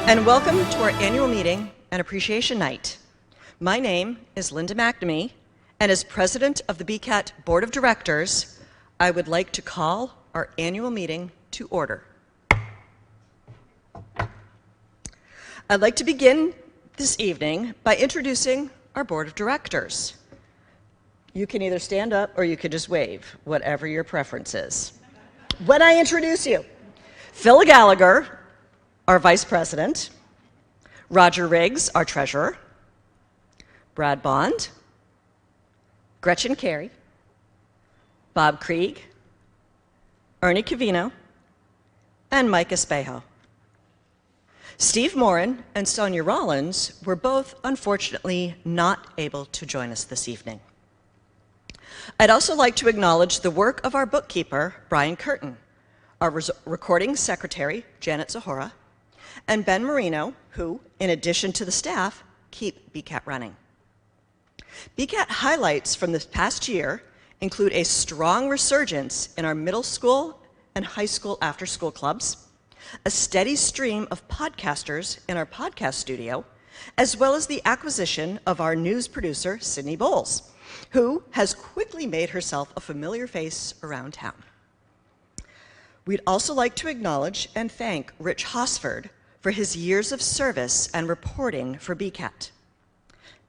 And welcome to our annual meeting and appreciation night. My name is Linda McNamee, and as president of the BCAT Board of Directors, I would like to call our annual meeting to order. I'd like to begin this evening by introducing our Board of Directors. You can either stand up or you can just wave, whatever your preference is. When I introduce you, Phil Gallagher, our Vice President, Roger Riggs, our Treasurer, Brad Bond, Gretchen Carey, Bob Krieg, Ernie Cavino, and Mike Espejo. Steve Morin and Sonia Rollins were both unfortunately not able to join us this evening. I'd also like to acknowledge the work of our bookkeeper, Brian Curtin, our recording secretary, Janet Zahora, and Ben Marino, who, in addition to the staff, keep BCAT running. BCAT highlights from this past year include a strong resurgence in our middle school and high school after-school clubs, a steady stream of podcasters in our podcast studio, as well as the acquisition of our news producer, Sydney Bowles, who has quickly made herself a familiar face around town. We'd also like to acknowledge and thank Rich Hosford for his years of service and reporting for BCAT.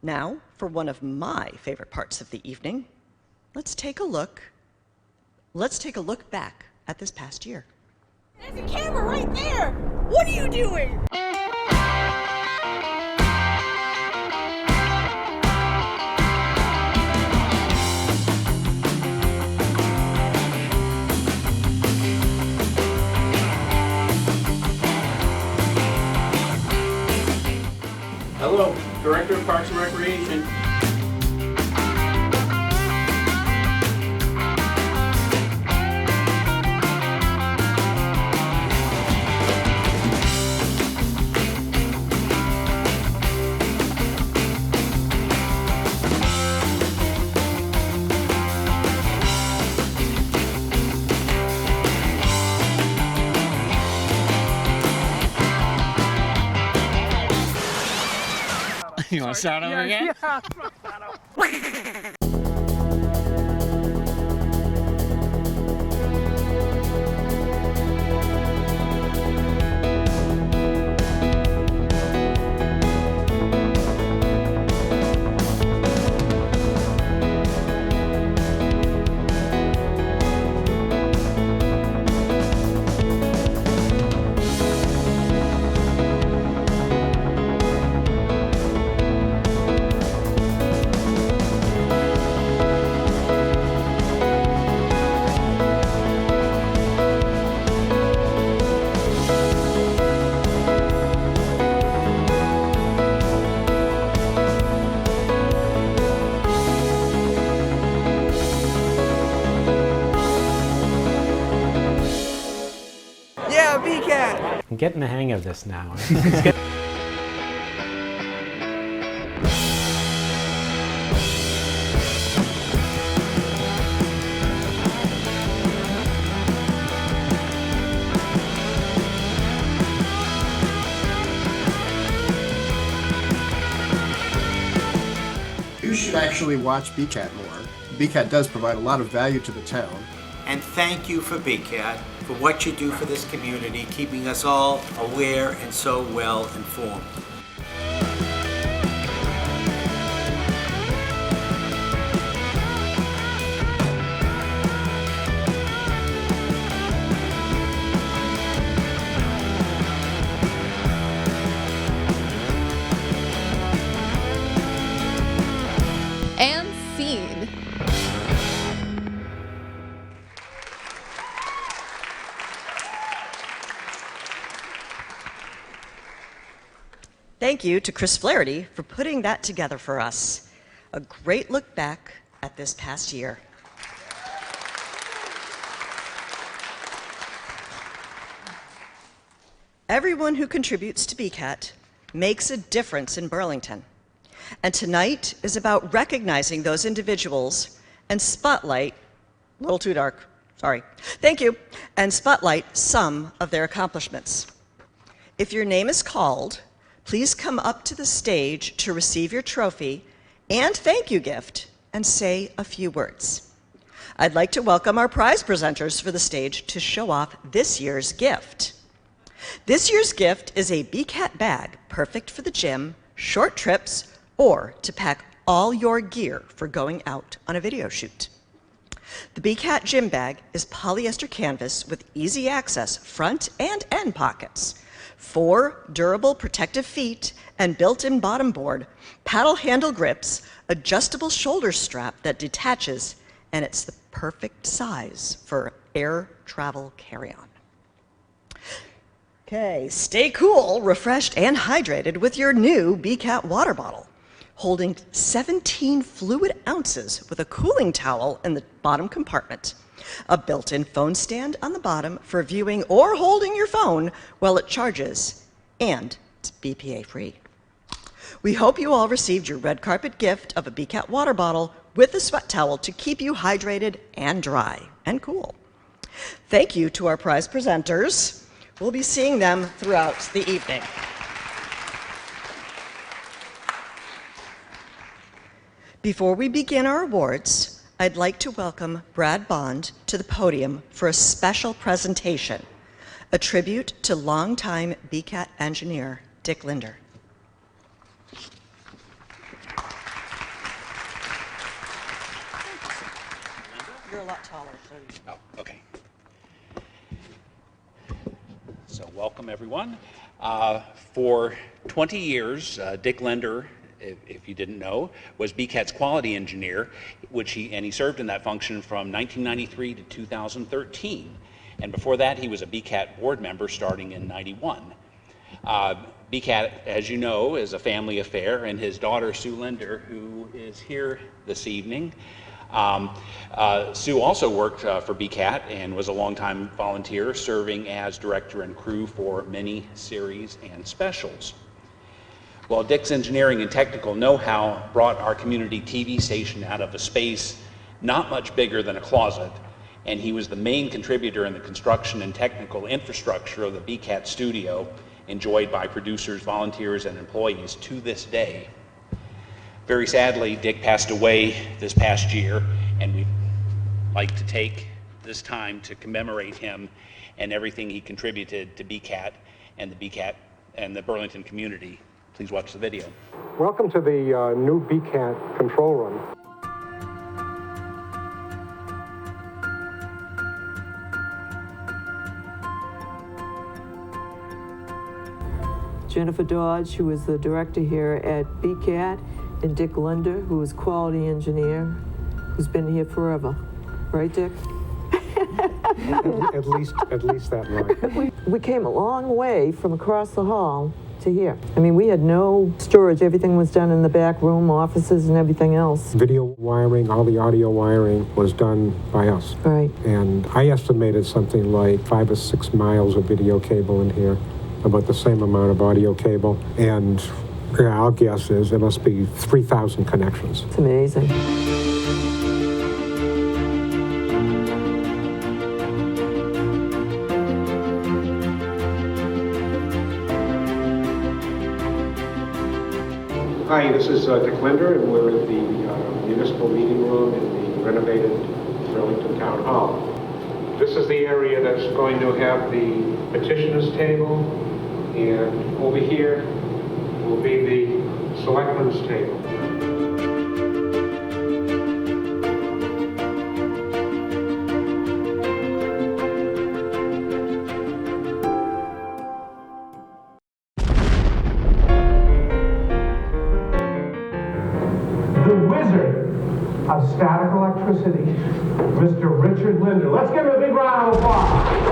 Now, for one of my favorite parts of the evening, let's take a look back at this past year. There's a camera right there! What are you doing? Hello, Director of Parks and Recreation. You want to start over again? Yeah. BCAT! I'm getting the hang of this now. You should actually watch BCAT more. BCAT does provide a lot of value to the town. And thank you for BCAT, for what you do for this community, keeping us all aware and so well informed. And scene. Thank you to Chris Flaherty for putting that together for us. A great look back at this past year. Everyone who contributes to BCAT makes a difference in Burlington. And tonight is about recognizing those individuals and spotlight, a little too dark, sorry, thank you, and spotlight some of their accomplishments. If your name is called, please come up to the stage to receive your trophy and thank you gift and say a few words. I'd like to welcome our prize presenters for the stage to show off this year's gift. This year's gift is a BCAT bag, perfect for the gym, short trips, or to pack all your gear for going out on a video shoot. The BCAT gym bag is polyester canvas with easy access front and end pockets, 4 durable protective feet and built-in bottom board, paddle handle grips, adjustable shoulder strap that detaches, and it's the perfect size for air travel carry-on. Okay, stay cool, refreshed, and hydrated with your new BCAT water bottle, holding 17 fluid ounces with a cooling towel in the bottom compartment, a built-in phone stand on the bottom for viewing or holding your phone while it charges, and it's BPA-free. We hope you all received your red carpet gift of a BCAT water bottle with a sweat towel to keep you hydrated and dry and cool. Thank you to our prize presenters. We'll be seeing them throughout the evening. Before we begin our awards, I'd like to welcome Brad Bond to the podium for a special presentation, a tribute to longtime BCAT engineer Dick Linder. You're a lot taller. Oh, okay. So welcome, everyone. For 20 years, Dick Linder, if you didn't know, was BCAT's quality engineer, he served in that function from 1993 to 2013. And before that, he was a BCAT board member starting in '91. BCAT, as you know, is a family affair, and his daughter, Sue Linder, who is here this evening. Sue also worked for BCAT and was a longtime volunteer, serving as director and crew for many series and specials. Well, Dick's engineering and technical know-how brought our community TV station out of a space not much bigger than a closet, and he was the main contributor in the construction and technical infrastructure of the BCAT studio, enjoyed by producers, volunteers, and employees to this day. Very sadly, Dick passed away this past year, and we'd like to take this time to commemorate him and everything he contributed to BCAT and the Burlington community. Please watch the video. Welcome to the new BCAT control room. Jennifer Dodge, who is the director here at BCAT, and Dick Linder, who is quality engineer, who's been here forever. Right, Dick? at least that long. We came a long way from across the hall to here. I mean, we had no storage. Everything was done in the back room, offices, and everything else. Video wiring, all the audio wiring was done by us. Right. And I estimated something like 5 or 6 miles of video cable in here, about the same amount of audio cable. And our guess is there must be 3,000 connections. It's amazing. Hi, this is Dick Linder, and we're in the municipal meeting room in the renovated Burlington Town Hall. This is the area that's going to have the petitioner's table, and over here will be the selectmen's table. The wizard of static electricity, Mr. Richard Linder. Let's give him a big round of applause.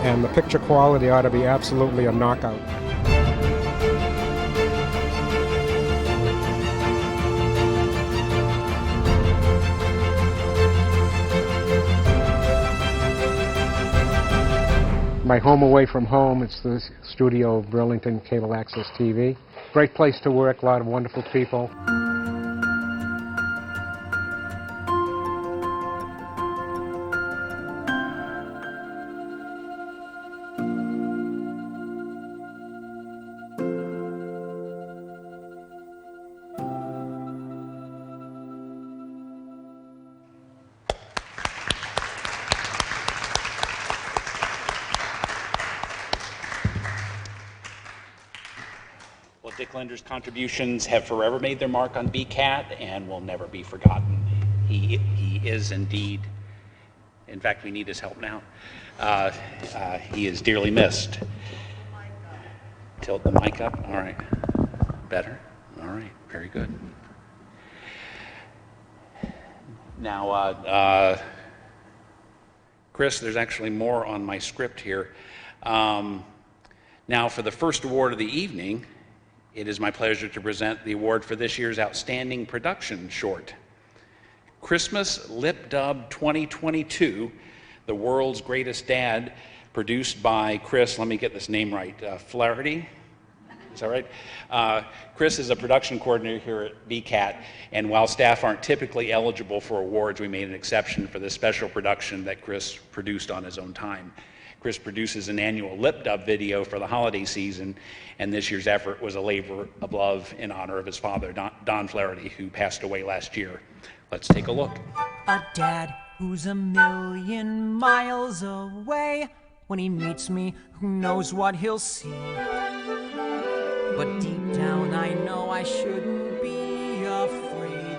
and the picture quality ought to be absolutely a knockout. My home away from home, it's the studio of Burlington Cable Access TV. Great place to work, a lot of wonderful people. Dick Linder's contributions have forever made their mark on BCAT and will never be forgotten. He is indeed, in fact, we need his help now. He is dearly missed. Tilt the mic up. All right. Better? All right. Very good. Now, Chris, there's actually more on my script here. Now, for the first award of the evening, it is my pleasure to present the award for this year's Outstanding Production Short. Christmas Lip Dub 2022, The World's Greatest Dad, produced by Chris, let me get this name right, Flaherty? Is that right? Chris is a production coordinator here at BCAT, and while staff aren't typically eligible for awards, we made an exception for this special production that Chris produced on his own time. Chris produces an annual lip dub video for the holiday season, and this year's effort was a labor of love in honor of his father, Don Flaherty, who passed away last year. Let's take a look. A dad who's a million miles away. When he meets me, who knows what he'll see? But deep down I know I shouldn't be afraid,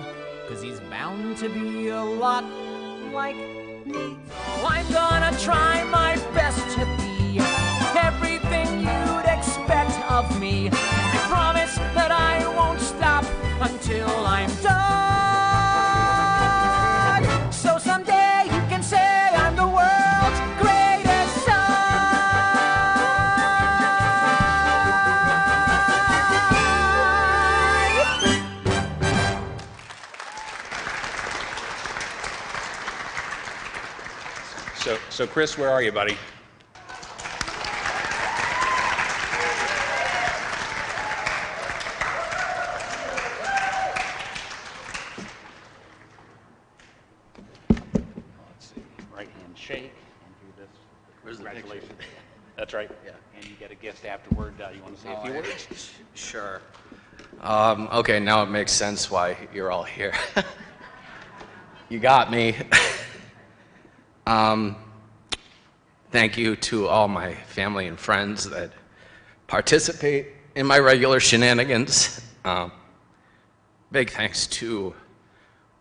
'cause he's bound to be a lot like me. So I'm gonna try my best to be everything you'd expect of me. I promise that I won't stop until I'm done. So someday you can say I'm the world's greatest So Chris, where are you, buddy? Let's see, right hand shake and do this. Where's the Congratulations. That's right. Yeah. And you get a gift afterward. You want to say a few words? Sure. Okay, now it makes sense why you're all here. You got me. Thank you to all my family and friends that participate in my regular shenanigans. Big thanks to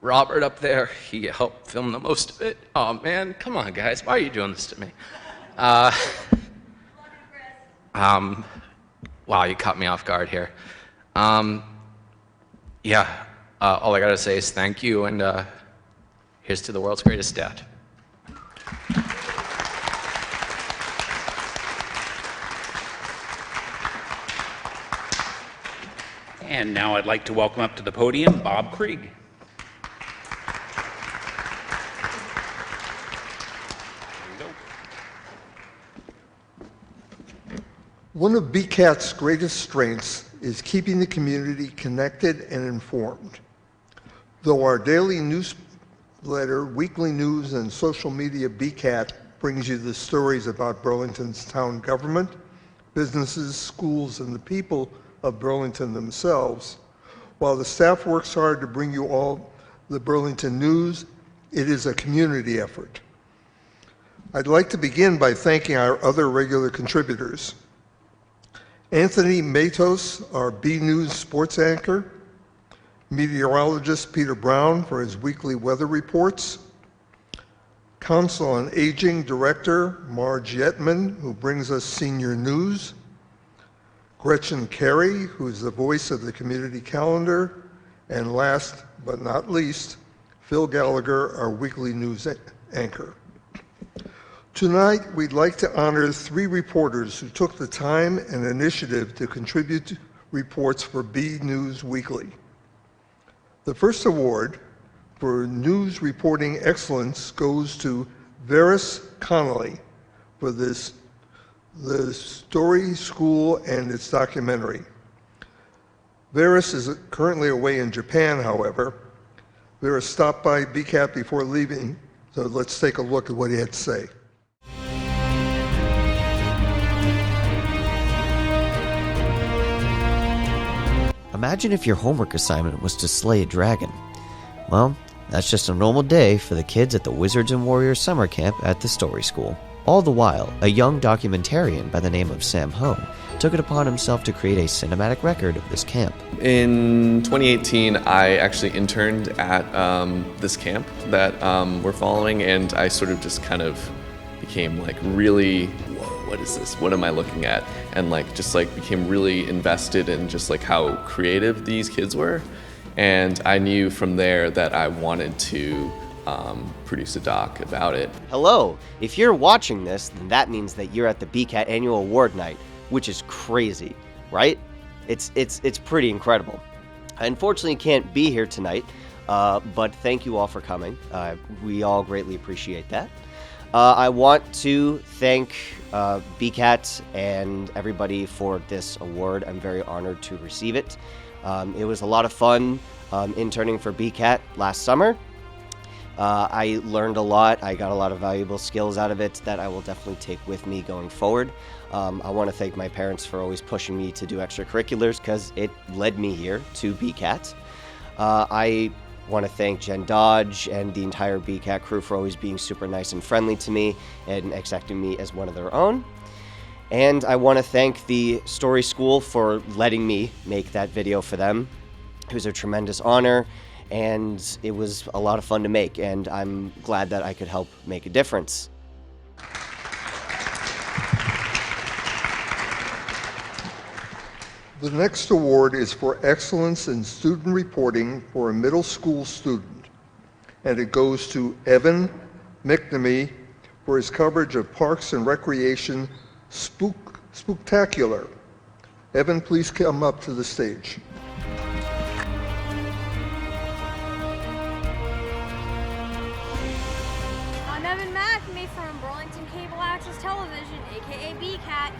Robert up there. He helped film the most of it. Oh man, come on guys, why are you doing this to me? Wow, you caught me off guard here. Yeah, all I gotta say is thank you, and here's to the world's greatest dad. And now I'd like to welcome up to the podium Bob Krieg. One of BCAT's greatest strengths is keeping the community connected and informed. Though our daily newsletter, weekly news, and social media BCAT brings you the stories about Burlington's town government, businesses, schools, and the people of Burlington themselves, while the staff works hard to bring you all the Burlington news, it is a community effort. I'd like to begin by thanking our other regular contributors. Anthony Matos, our B News sports anchor, meteorologist Peter Brown for his weekly weather reports, Council on Aging Director Marge Yetman, who brings us senior news, Gretchen Carey, who is the voice of the community calendar, and last but not least, Phil Gallagher, our weekly news anchor. Tonight, we'd like to honor 3 reporters who took the time and initiative to contribute to reports for B News Weekly. The first award for news reporting excellence goes to Varys Connolly for the Story School and its documentary. Varys is currently away in Japan, however. Varys stopped by BCAT before leaving, so let's take a look at what he had to say. Imagine if your homework assignment was to slay a dragon. Well, that's just a normal day for the kids at the Wizards and Warriors summer camp at the Story School. All the while, a young documentarian by the name of Sam Ho took it upon himself to create a cinematic record of this camp. In 2018, I actually interned at this camp that we're following, and I sort of just kind of became like really, whoa, what is this? What am I looking at? And just became really invested in just how creative these kids were. And I knew from there that I wanted to produce a doc about it. Hello, if you're watching this, then that means that you're at the BCAT Annual Award Night, which is crazy, right? It's pretty incredible. I unfortunately can't be here tonight, but thank you all for coming. We all greatly appreciate that. I want to thank BCAT and everybody for this award. I'm very honored to receive it. It was a lot of fun interning for BCAT last summer. I learned a lot. I got a lot of valuable skills out of it that I will definitely take with me going forward. I want to thank my parents for always pushing me to do extracurriculars because it led me here to BCAT. I want to thank Jen Dodge and the entire BCAT crew for always being super nice and friendly to me and accepting me as one of their own. And I want to thank the Story School for letting me make that video for them. It was a tremendous honor, and it was a lot of fun to make, and I'm glad that I could help make a difference. The next award is for excellence in student reporting for a middle school student, and it goes to Evan McNamee for his coverage of Parks and Recreation Spooktacular. Evan, please come up to the stage. I'm Evan McNamee from Burlington Cable Access Television, aka BCAT,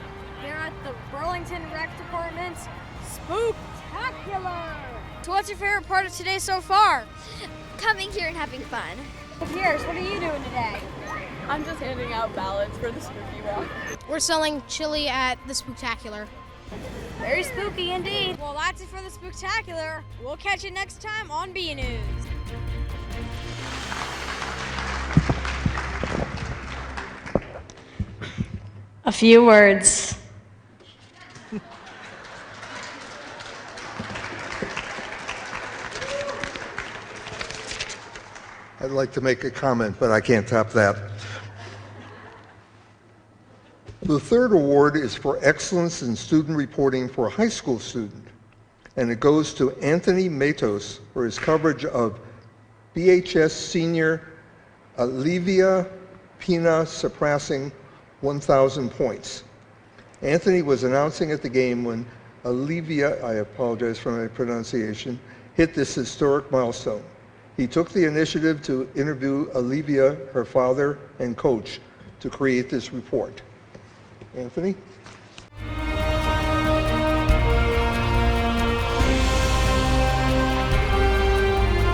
here at the Burlington Rec Department's Spooktacular. So what's your favorite part of today so far? Coming here and having fun. Pierce, what are you doing today? I'm just handing out ballots for the spooky walk. We're selling chili at the Spooktacular. Very spooky indeed. Well, that's it for the Spooktacular. We'll catch you next time on B News. A few words. I'd like to make a comment, but I can't top that. The third award is for excellence in student reporting for a high school student, and it goes to Anthony Matos for his coverage of BHS senior Olivia Pina surpassing 1,000 points. Anthony was announcing at the game when Olivia, I apologize for my pronunciation, hit this historic milestone. He took the initiative to interview Olivia, her father, and coach to create this report. Anthony?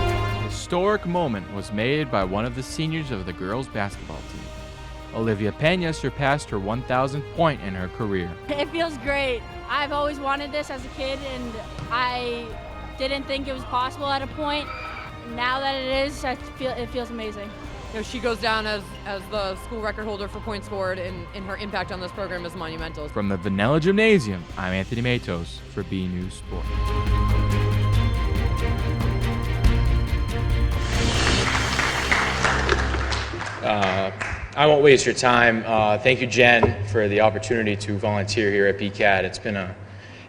A historic moment was made by one of the seniors of the girls' basketball team. Olivia Pena surpassed her 1,000th point in her career. It feels great. I've always wanted this as a kid, and I didn't think it was possible at a point. Now that it is, it feels amazing. You know, she goes down as the school record holder for points scored, and her impact on this program is monumental. From the Vanilla Gymnasium, I'm Anthony Matos for B News Sport. I won't waste your time. Thank you, Jen, for the opportunity to volunteer here at BCAT. It's been a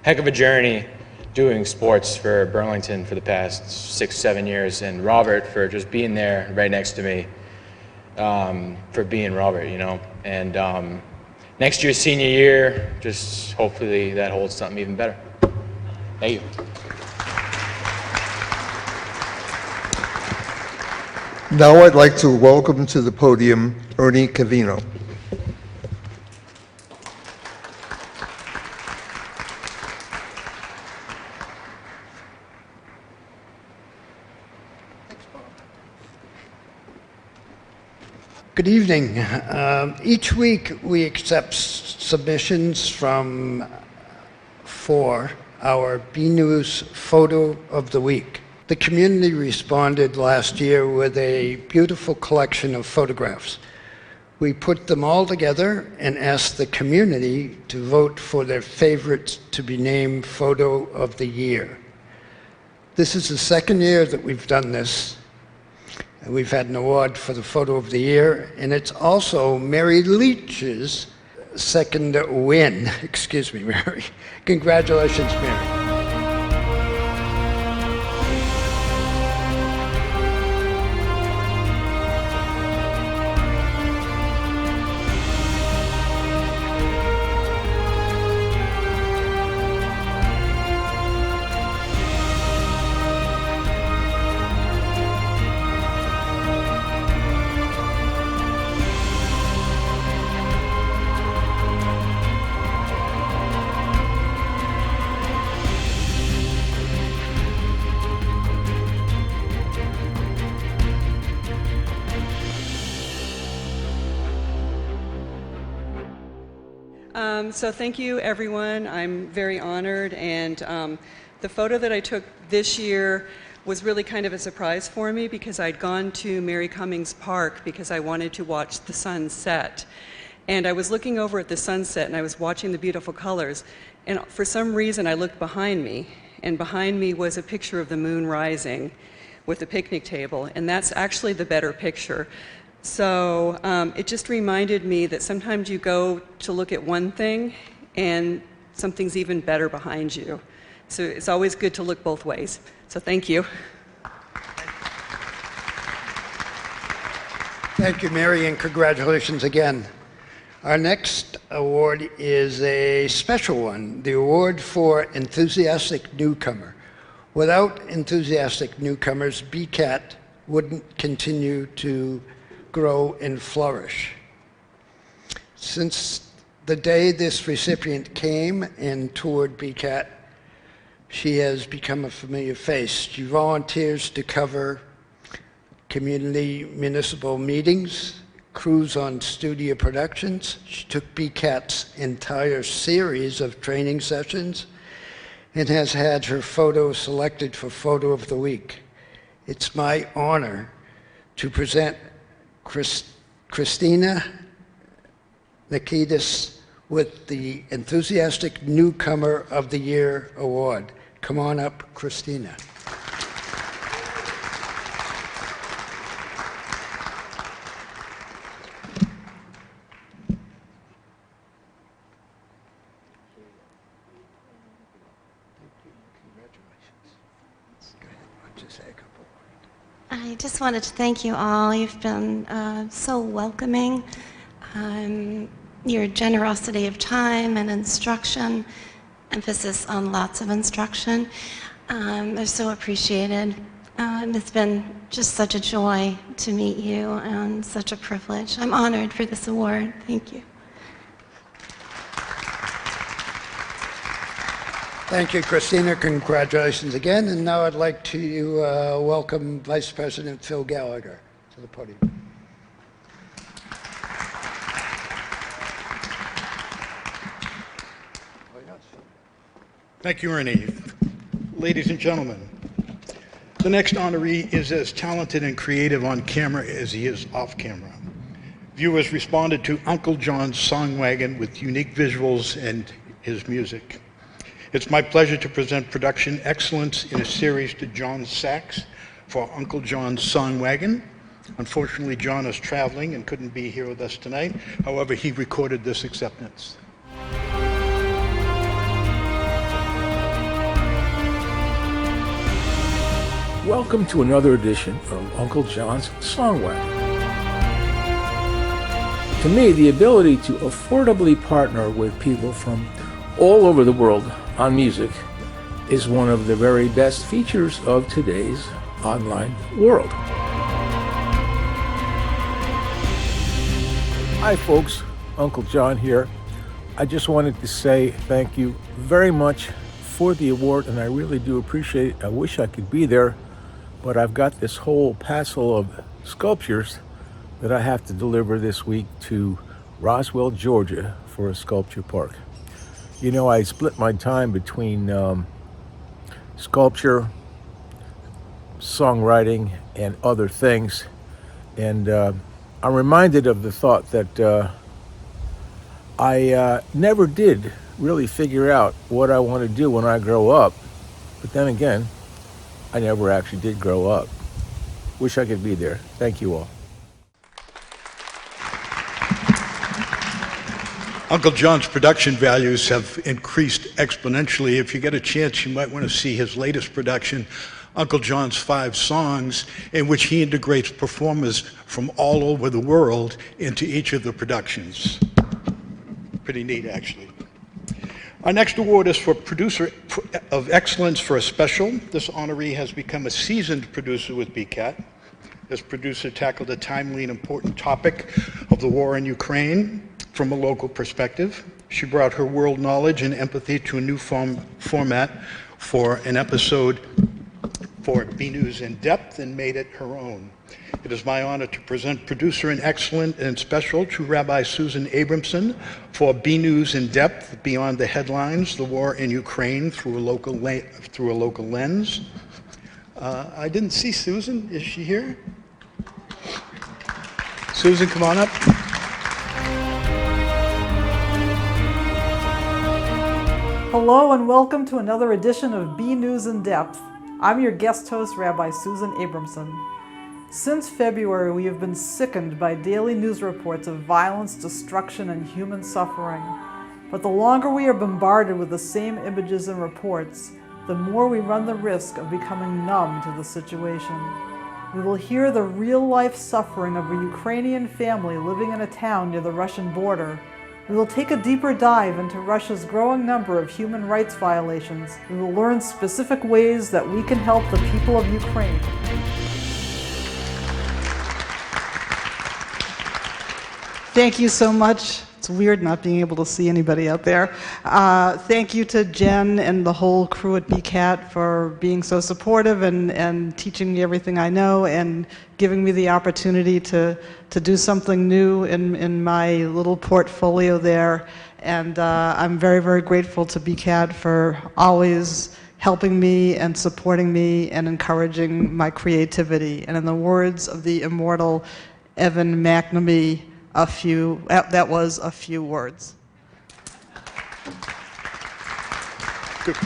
heck of a journey doing sports for Burlington for the past 6-7 years, and Robert for just being there right next to me. for being Robert, you know. And next year's senior year, just hopefully that holds something even better. Thank you. Now I'd like to welcome to the podium Ernie Cavino. Good evening. Each week we accept submissions for our B News Photo of the Week. The community responded last year with a beautiful collection of photographs. We put them all together and asked the community to vote for their favorite to be named Photo of the Year. This is the second year that we've done this. We've had an award for the Photo of the Year, and it's also Mary Leach's second win. Excuse me, Mary. Congratulations, Mary. So thank you, everyone. I'm very honored, and the photo that I took this year was really kind of a surprise for me because I'd gone to Mary Cummings Park because I wanted to watch the sunset. And I was looking over at the sunset and I was watching the beautiful colors, and for some reason I looked behind me, and behind me was a picture of the moon rising with a picnic table, and that's actually the better picture. So it just reminded me that sometimes you go to look at one thing and something's even better behind you. So it's always good to look both ways. So thank you. Thank you, Mary, and congratulations again. Our next award is a special one, the award for Enthusiastic Newcomer. Without enthusiastic newcomers, BCAT wouldn't continue to grow and flourish. Since the day this recipient came and toured BCAT, she has become a familiar face. She volunteers to cover community municipal meetings, crews on studio productions. She took BCAT's entire series of training sessions and has had her photo selected for Photo of the Week. It's my honor to present Christina Nikitas with the Enthusiastic Newcomer of the Year Award. Come on up, Christina. I just wanted to thank you all. You've been so welcoming. Your generosity of time and instruction, emphasis on lots of instruction, are so appreciated. It's been just such a joy to meet you and such a privilege. I'm honored for this award. Thank you. Thank you, Christina. Congratulations again. And now I'd like to welcome Vice President Phil Gallagher to the podium. Thank you, Ernie. Ladies and gentlemen, the next honoree is as talented and creative on camera as he is off camera. Viewers responded to Uncle John's Song Wagon with unique visuals and his music. It's my pleasure to present production excellence in a series to John Sachs for Uncle John's Song Wagon. Unfortunately, John is traveling and couldn't be here with us tonight. However, he recorded this acceptance. Welcome to another edition of Uncle John's Song Wagon. To me, the ability to affordably partner with people from all over the world on music is one of the very best features of today's online world. Hi folks, Uncle John here. I just wanted to say thank you very much for the award, and I really do appreciate it. I wish I could be there, but I've got this whole passel of sculptures that I have to deliver this week to Roswell, Georgia for a sculpture park. You know, I split my time between sculpture, songwriting, and other things, and I'm reminded of the thought that I never did really figure out what I want to do when I grow up, but then again, I never actually did grow up. Wish I could be there. Thank you all. Uncle John's production values have increased exponentially. If you get a chance, you might want to see his latest production, Uncle John's 5 Songs, in which he integrates performers from all over the world into each of the productions. Pretty neat, actually. Our next award is for Producer of Excellence for a Special. This honoree has become a seasoned producer with BCAT. This producer tackled a timely and important topic of the war in Ukraine from a local perspective. She brought her world knowledge and empathy to a new format for an episode for B News in Depth and made it her own. It is my honor to present Producer in Excellence and Special to Rabbi Susan Abramson for B News in Depth, Beyond the Headlines, the War in Ukraine through a local lens. I didn't see Susan. Is she here? Susan, come on up. Hello and welcome to another edition of B News in Depth. I'm your guest host, Rabbi Susan Abramson. Since February, we have been sickened by daily news reports of violence, destruction, and human suffering. But the longer we are bombarded with the same images and reports, the more we run the risk of becoming numb to the situation. We will hear the real-life suffering of a Ukrainian family living in a town near the Russian border. We will take a deeper dive into Russia's growing number of human rights violations. We will learn specific ways that we can help the people of Ukraine. Thank you so much. It's weird not being able to see anybody out there. Thank you to Jen and the whole crew at BCAT for being so supportive and teaching me everything I know and giving me the opportunity to do something new in my little portfolio there. And I'm very, very grateful to BCAT for always helping me and supporting me and encouraging my creativity. And in the words of the immortal Evan McNamee, that was a few words.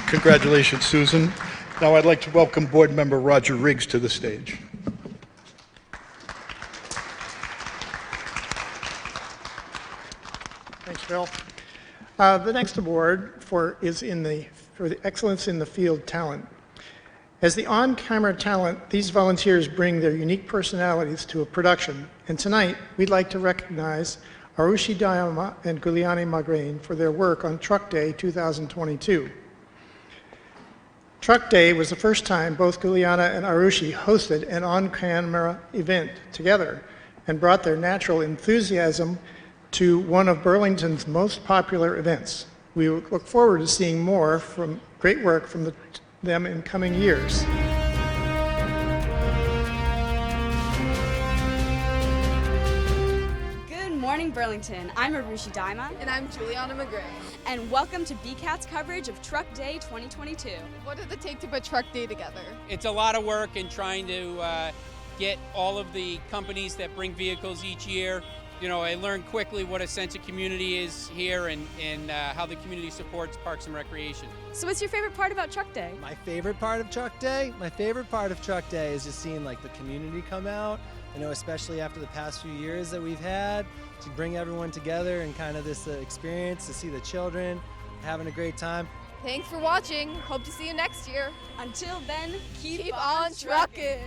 Congratulations, Susan. Now I'd like to welcome board member Roger Riggs to the stage. Thanks, Phil. The next award for the Excellence in the Field Talent. As the on-camera talent, these volunteers bring their unique personalities to a production, and tonight we'd like to recognize Arushi Dayama and Guliani Magrain for their work on Truck Day 2022. Truck Day was the first time both Guliana and Arushi hosted an on-camera event together and brought their natural enthusiasm to one of Burlington's most popular events. We look forward to seeing more from great work from them in coming years. Good morning, Burlington. I'm Arushi Daima. And I'm Juliana McGray. And welcome to BCAT's coverage of Truck Day 2022. What did it take to put Truck Day together? It's a lot of work in trying to get all of the companies that bring vehicles each year. You know, I learned quickly what a sense of community is here and how the community supports Parks and Recreation. So what's your favorite part about Truck Day? My favorite part of Truck Day? My favorite part of Truck Day is just seeing like the community come out. You know, especially after the past few years that we've had, to bring everyone together and kind of this experience to see the children having a great time. Thanks for watching. Hope to see you next year. Until then, keep on trucking.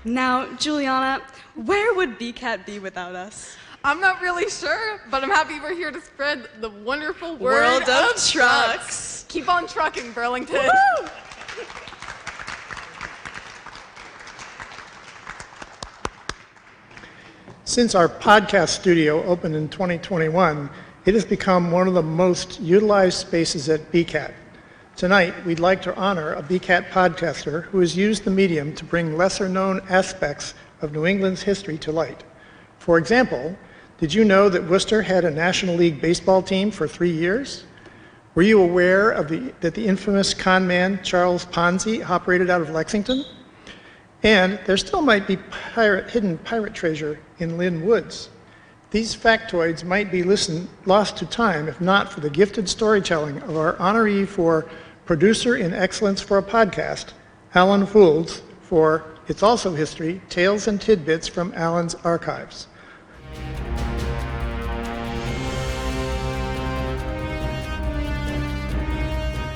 Now, Juliana, where would BCAT be without us? I'm not really sure, but I'm happy we're here to spread the wonderful World of trucks. Keep on trucking, Burlington. Woo-hoo! Since our podcast studio opened in 2021, it has become one of the most utilized spaces at BCAT. Tonight, we'd like to honor a BCAT podcaster who has used the medium to bring lesser-known aspects of New England's history to light. For example, did you know that Worcester had a National League baseball team for 3 years? Were you aware of that the infamous con man Charles Ponzi operated out of Lexington? And there still might be hidden pirate treasure in Lynn Woods. These factoids might be lost to time if not for the gifted storytelling of our honoree for Producer in Excellence for a Podcast, Alan Foulds, for It's Also History, Tales and Tidbits from Alan's Archives.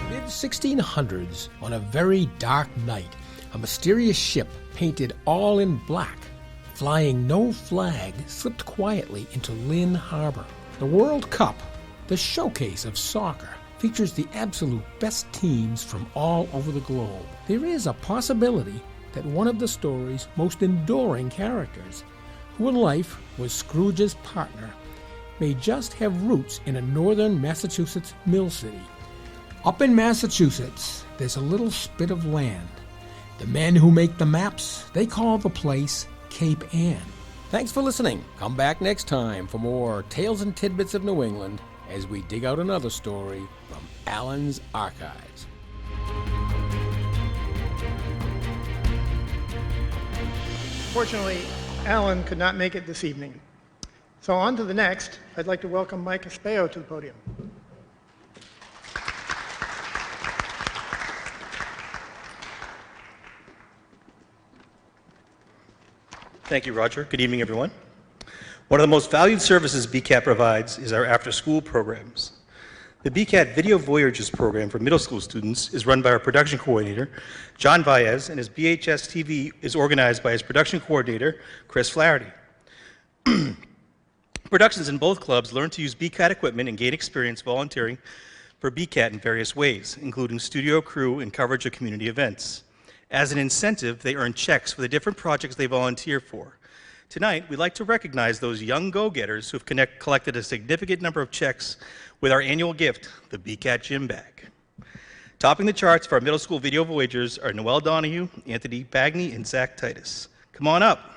Mid-1600s, on a very dark night, a mysterious ship painted all in black, flying no flag, slipped quietly into Lynn Harbor. The World Cup, the showcase of soccer, features the absolute best teams from all over the globe. There is a possibility that one of the story's most enduring characters, who in life was Scrooge's partner, may just have roots in a northern Massachusetts mill city. Up in Massachusetts, there's a little spit of land. The men who make the maps, they call the place Cape Ann. Thanks for listening. Come back next time for more Tales and Tidbits of New England as we dig out another story from Alan's Archives. Fortunately, Alan could not make it this evening. So on to the next. I'd like to welcome Mike Espeo to the podium. Thank you, Roger. Good evening, everyone. One of the most valued services BCAT provides is our after-school programs. The BCAT Video Voyages program for middle school students is run by our production coordinator, John Baez, and his BHS TV is organized by his production coordinator, Chris Flaherty. Productions in both clubs learn to use BCAT equipment and gain experience volunteering for BCAT in various ways, including studio crew and coverage of community events. As an incentive, they earn checks for the different projects they volunteer for. Tonight, we'd like to recognize those young go-getters who have collected a significant number of checks with our annual gift, the BCAT Gym Bag. Topping the charts for our middle school video voyagers are Noel Donahue, Anthony Bagney, and Zach Titus. Come on up.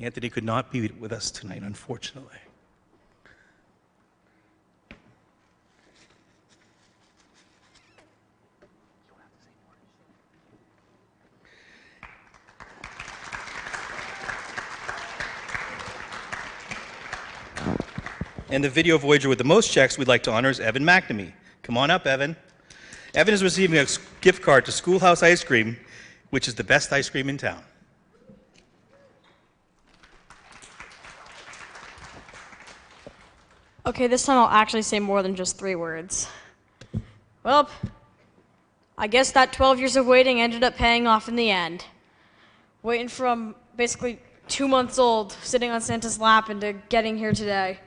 Anthony could not be with us tonight, unfortunately. And the video voyager with the most checks we'd like to honor is Evan McNamee. Come on up, Evan. Evan is receiving a gift card to Schoolhouse Ice Cream, which is the best ice cream in town. Okay, this time I'll actually say more than just 3 words. Well, I guess that 12 years of waiting ended up paying off in the end. Waiting from basically 2 months old, sitting on Santa's lap, into getting here today.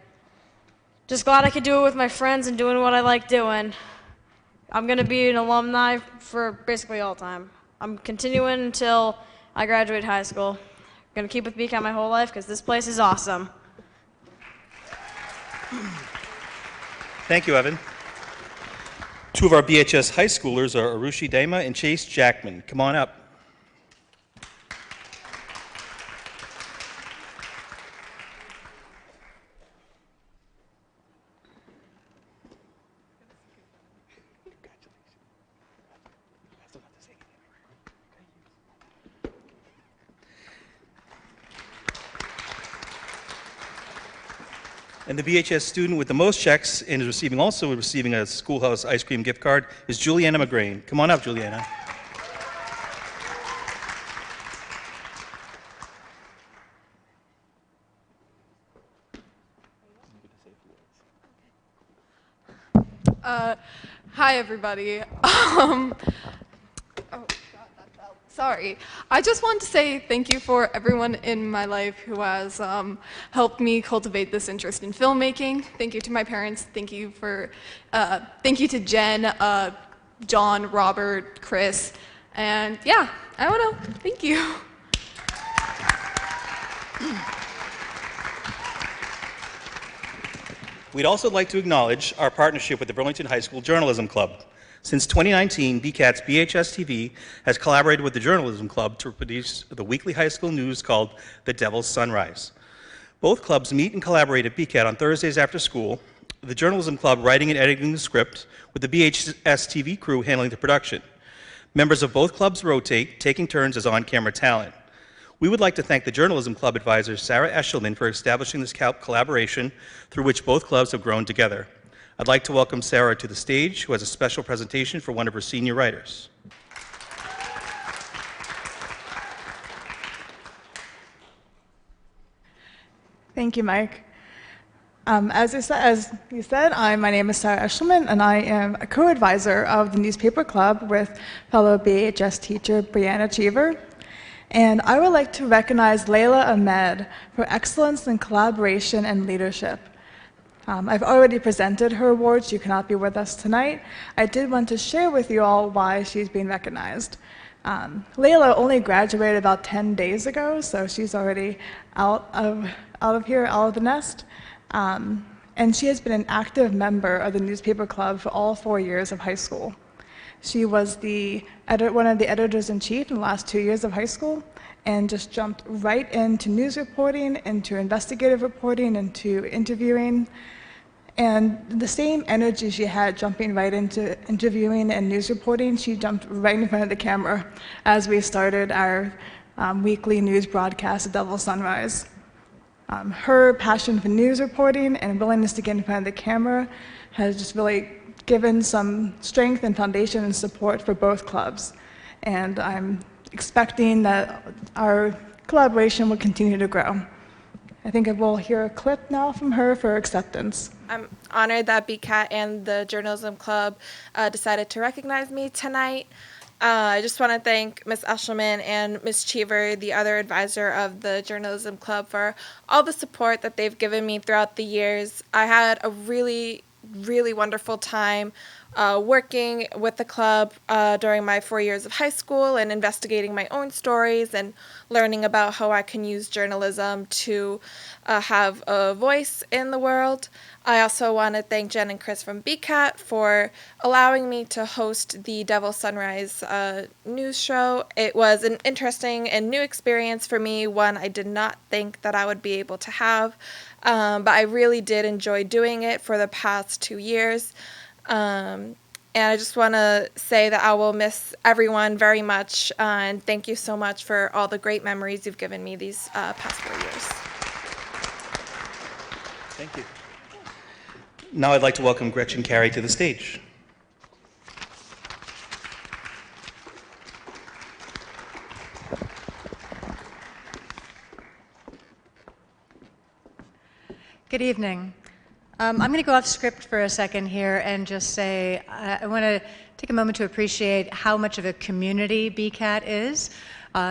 Just glad I could do it with my friends and doing what I like doing. I'm going to be an alumni for basically all time. I'm continuing until I graduate high school. I'm going to keep with BCAT my whole life because this place is awesome. Thank you, Evan. 2 of our BHS high schoolers are Arushi Dema and Chase Jackman. Come on up. And the BHS student with the most checks and is receiving a Schoolhouse ice cream gift card is Juliana McGrain. Come on up, Juliana. Hi, everybody. Oh, God, that fell. Sorry. I just want to say thank you for everyone in my life who has helped me cultivate this interest in filmmaking. Thank you to my parents. Thank you to Jen, John, Robert, Chris, and yeah, I don't know. Thank you. We'd also like to acknowledge our partnership with the Burlington High School Journalism Club. Since 2019, BCAT's BHS TV has collaborated with the Journalism Club to produce the weekly high school news called The Devil's Sunrise. Both clubs meet and collaborate at BCAT on Thursdays after school, the Journalism Club writing and editing the script, with the BHS TV crew handling the production. Members of both clubs rotate, taking turns as on-camera talent. We would like to thank the Journalism Club advisor, Sarah Eshelman, for establishing this collaboration through which both clubs have grown together. I'd like to welcome Sarah to the stage, who has a special presentation for one of her senior writers. Thank you, Mike. As you said, my name is Sarah Eshelman, and I am a co-advisor of the newspaper club with fellow BHS teacher Brianna Cheever. And I would like to recognize Layla Ahmed for excellence in collaboration and leadership. I've already presented her award. She cannot be with us tonight. I did want to share with you all why she's being recognized. Layla only graduated about 10 days ago, so she's already out of the nest. And she has been an active member of the newspaper club for all 4 years of high school. She was one of the editors-in-chief in the last 2 years of high school, and just jumped right into news reporting, into investigative reporting, into interviewing. And the same energy she had jumping right into interviewing and news reporting, she jumped right in front of the camera as we started our weekly news broadcast, The Devil's Sunrise. Her passion for news reporting and willingness to get in front of the camera has just really given some strength and foundation and support for both clubs. And I'm expecting that our collaboration will continue to grow. I think we'll hear a clip now from her for acceptance. I'm honored that BCAT and the Journalism Club decided to recognize me tonight. I just want to thank Ms. Eshelman and Ms. Cheever, the other advisor of the Journalism Club, for all the support that they've given me throughout the years. I had a really wonderful time working with the club during my 4 years of high school and investigating my own stories and learning about how I can use journalism to have a voice in the world. I also want to thank Jen and Chris from BCAT for allowing me to host the Devil's Sunrise news show. It was an interesting and new experience for me, one I did not think that I would be able to have, but I really did enjoy doing it for the past 2 years. And I just want to say that I will miss everyone very much, and thank you so much for all the great memories you've given me these past 4 years. Thank you. Now I'd like to welcome Gretchen Carey to the stage. Good evening. I'm going to go off script for a second here and just say I want to take a moment to appreciate how much of a community BCAT is.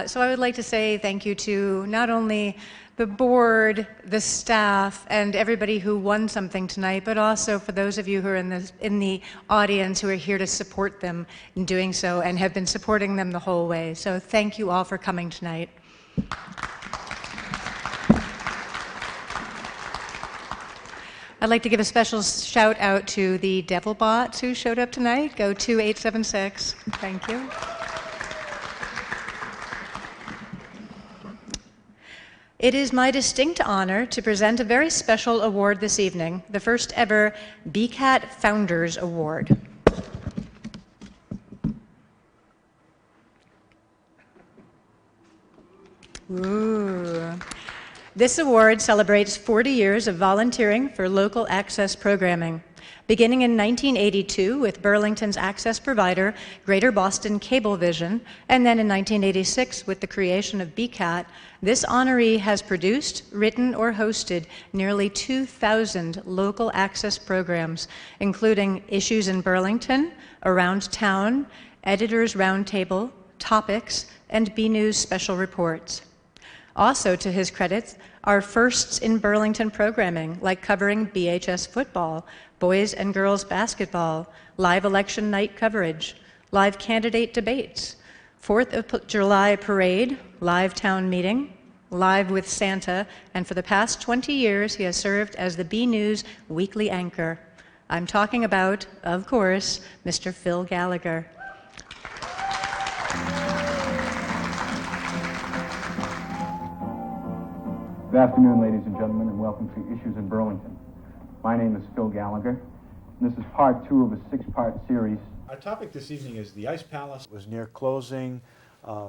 So I would like to say thank you to not only the board, the staff, and everybody who won something tonight, but also for those of you who are in the audience who are here to support them in doing so and have been supporting them the whole way. So thank you all for coming tonight. I'd like to give a special shout out to the Devil Bots who showed up tonight. Go 2876. Thank you. It is my distinct honor to present a very special award this evening, the first ever BCAT Founders Award. Ooh. This award celebrates 40 years of volunteering for local access programming. Beginning in 1982 with Burlington's access provider, Greater Boston Cablevision, and then in 1986 with the creation of BCAT, this honoree has produced, written, or hosted nearly 2,000 local access programs, including Issues in Burlington, Around Town, Editors Roundtable, Topics, and B-News special reports. Also to his credit are firsts in Burlington programming, like covering BHS football, boys and girls basketball, live election night coverage, live candidate debates, 4th of July parade, live town meeting, live with Santa, and for the past 20 years he has served as the B-News weekly anchor. I'm talking about, of course, Mr. Phil Gallagher. Good afternoon, ladies and gentlemen, and welcome to Issues in Burlington. My name is Phil Gallagher, and this is part 2 of a 6-part series. Our topic this evening is the Ice Palace was near closing.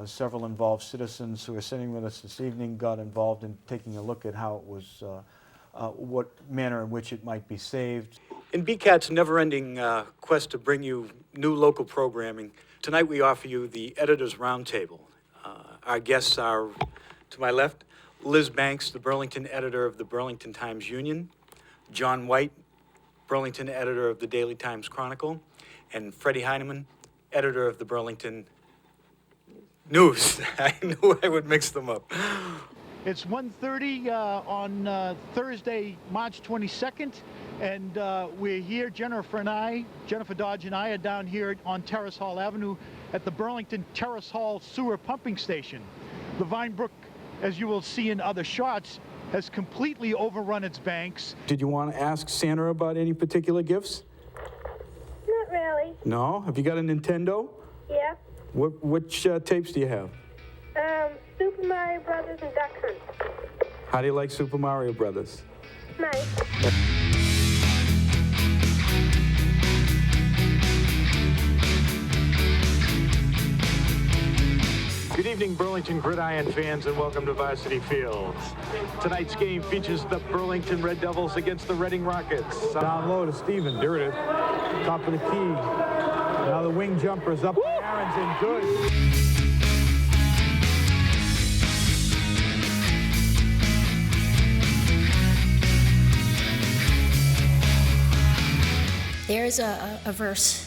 Several involved citizens who are sitting with us this evening got involved in taking a look at how it was, what manner in which it might be saved. In BCAT's never-ending quest to bring you new local programming, tonight we offer you the Editors Roundtable. Our guests are, to my left, Liz Banks, the Burlington editor of the Burlington Times-Union, John White, Burlington editor of the Daily Times-Chronicle, and Freddie Heineman, editor of the Burlington News. I knew I would mix them up. It's 1:30 on Thursday, March 22nd, and we're here, Jennifer Dodge and I are down here on Terrace Hall Avenue at the Burlington Terrace Hall Sewer Pumping Station. The Vine Brook, as you will see in other shots, has completely overrun its banks. Did you want to ask Santa about any particular gifts? Not really. No? Have you got a Nintendo? Yeah. Which tapes do you have? Super Mario Brothers and Duck Hunt. How do you like Super Mario Brothers? Nice. Good evening, Burlington Gridiron fans, and welcome to Varsity Fields. Tonight's game features the Burlington Red Devils against the Reading Rockets. Down low to Steven Durden. Top of the key. Now the wing jumper's up. Aaron's in good. There's a verse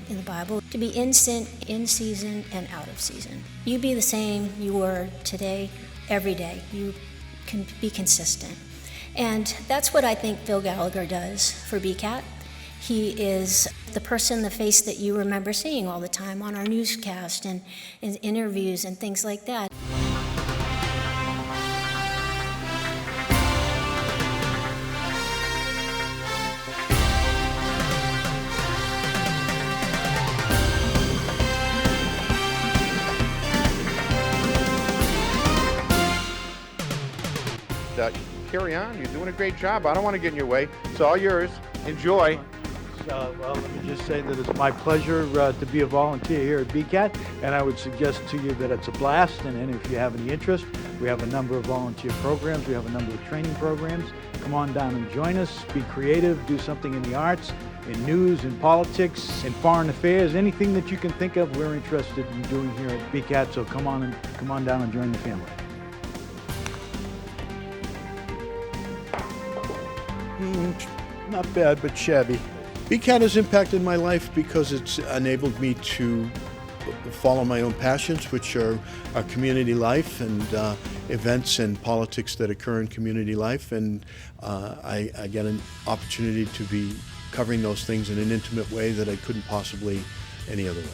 in the Bible, to be in season, and out of season. You be the same you were today, every day. You can be consistent. And that's what I think Phil Gallagher does for BCAT. He is the person, the face that you remember seeing all the time on our newscast and in interviews and things like that. Carry on. You're doing a great job. I don't want to get in your way. It's all yours. Enjoy. Well, let me just say that it's my pleasure to be a volunteer here at BCAT, and I would suggest to you that it's a blast, and if you have any interest, we have a number of volunteer programs, we have a number of training programs. Come on down and join us, be creative, do something in the arts, in news, in politics, in foreign affairs, anything that you can think of, we're interested in doing here at BCAT, so come on down and join the family. Not bad, but shabby. BCAT has impacted my life because it's enabled me to follow my own passions, which are community life and events and politics that occur in community life. And I get an opportunity to be covering those things in an intimate way that I couldn't possibly any other way.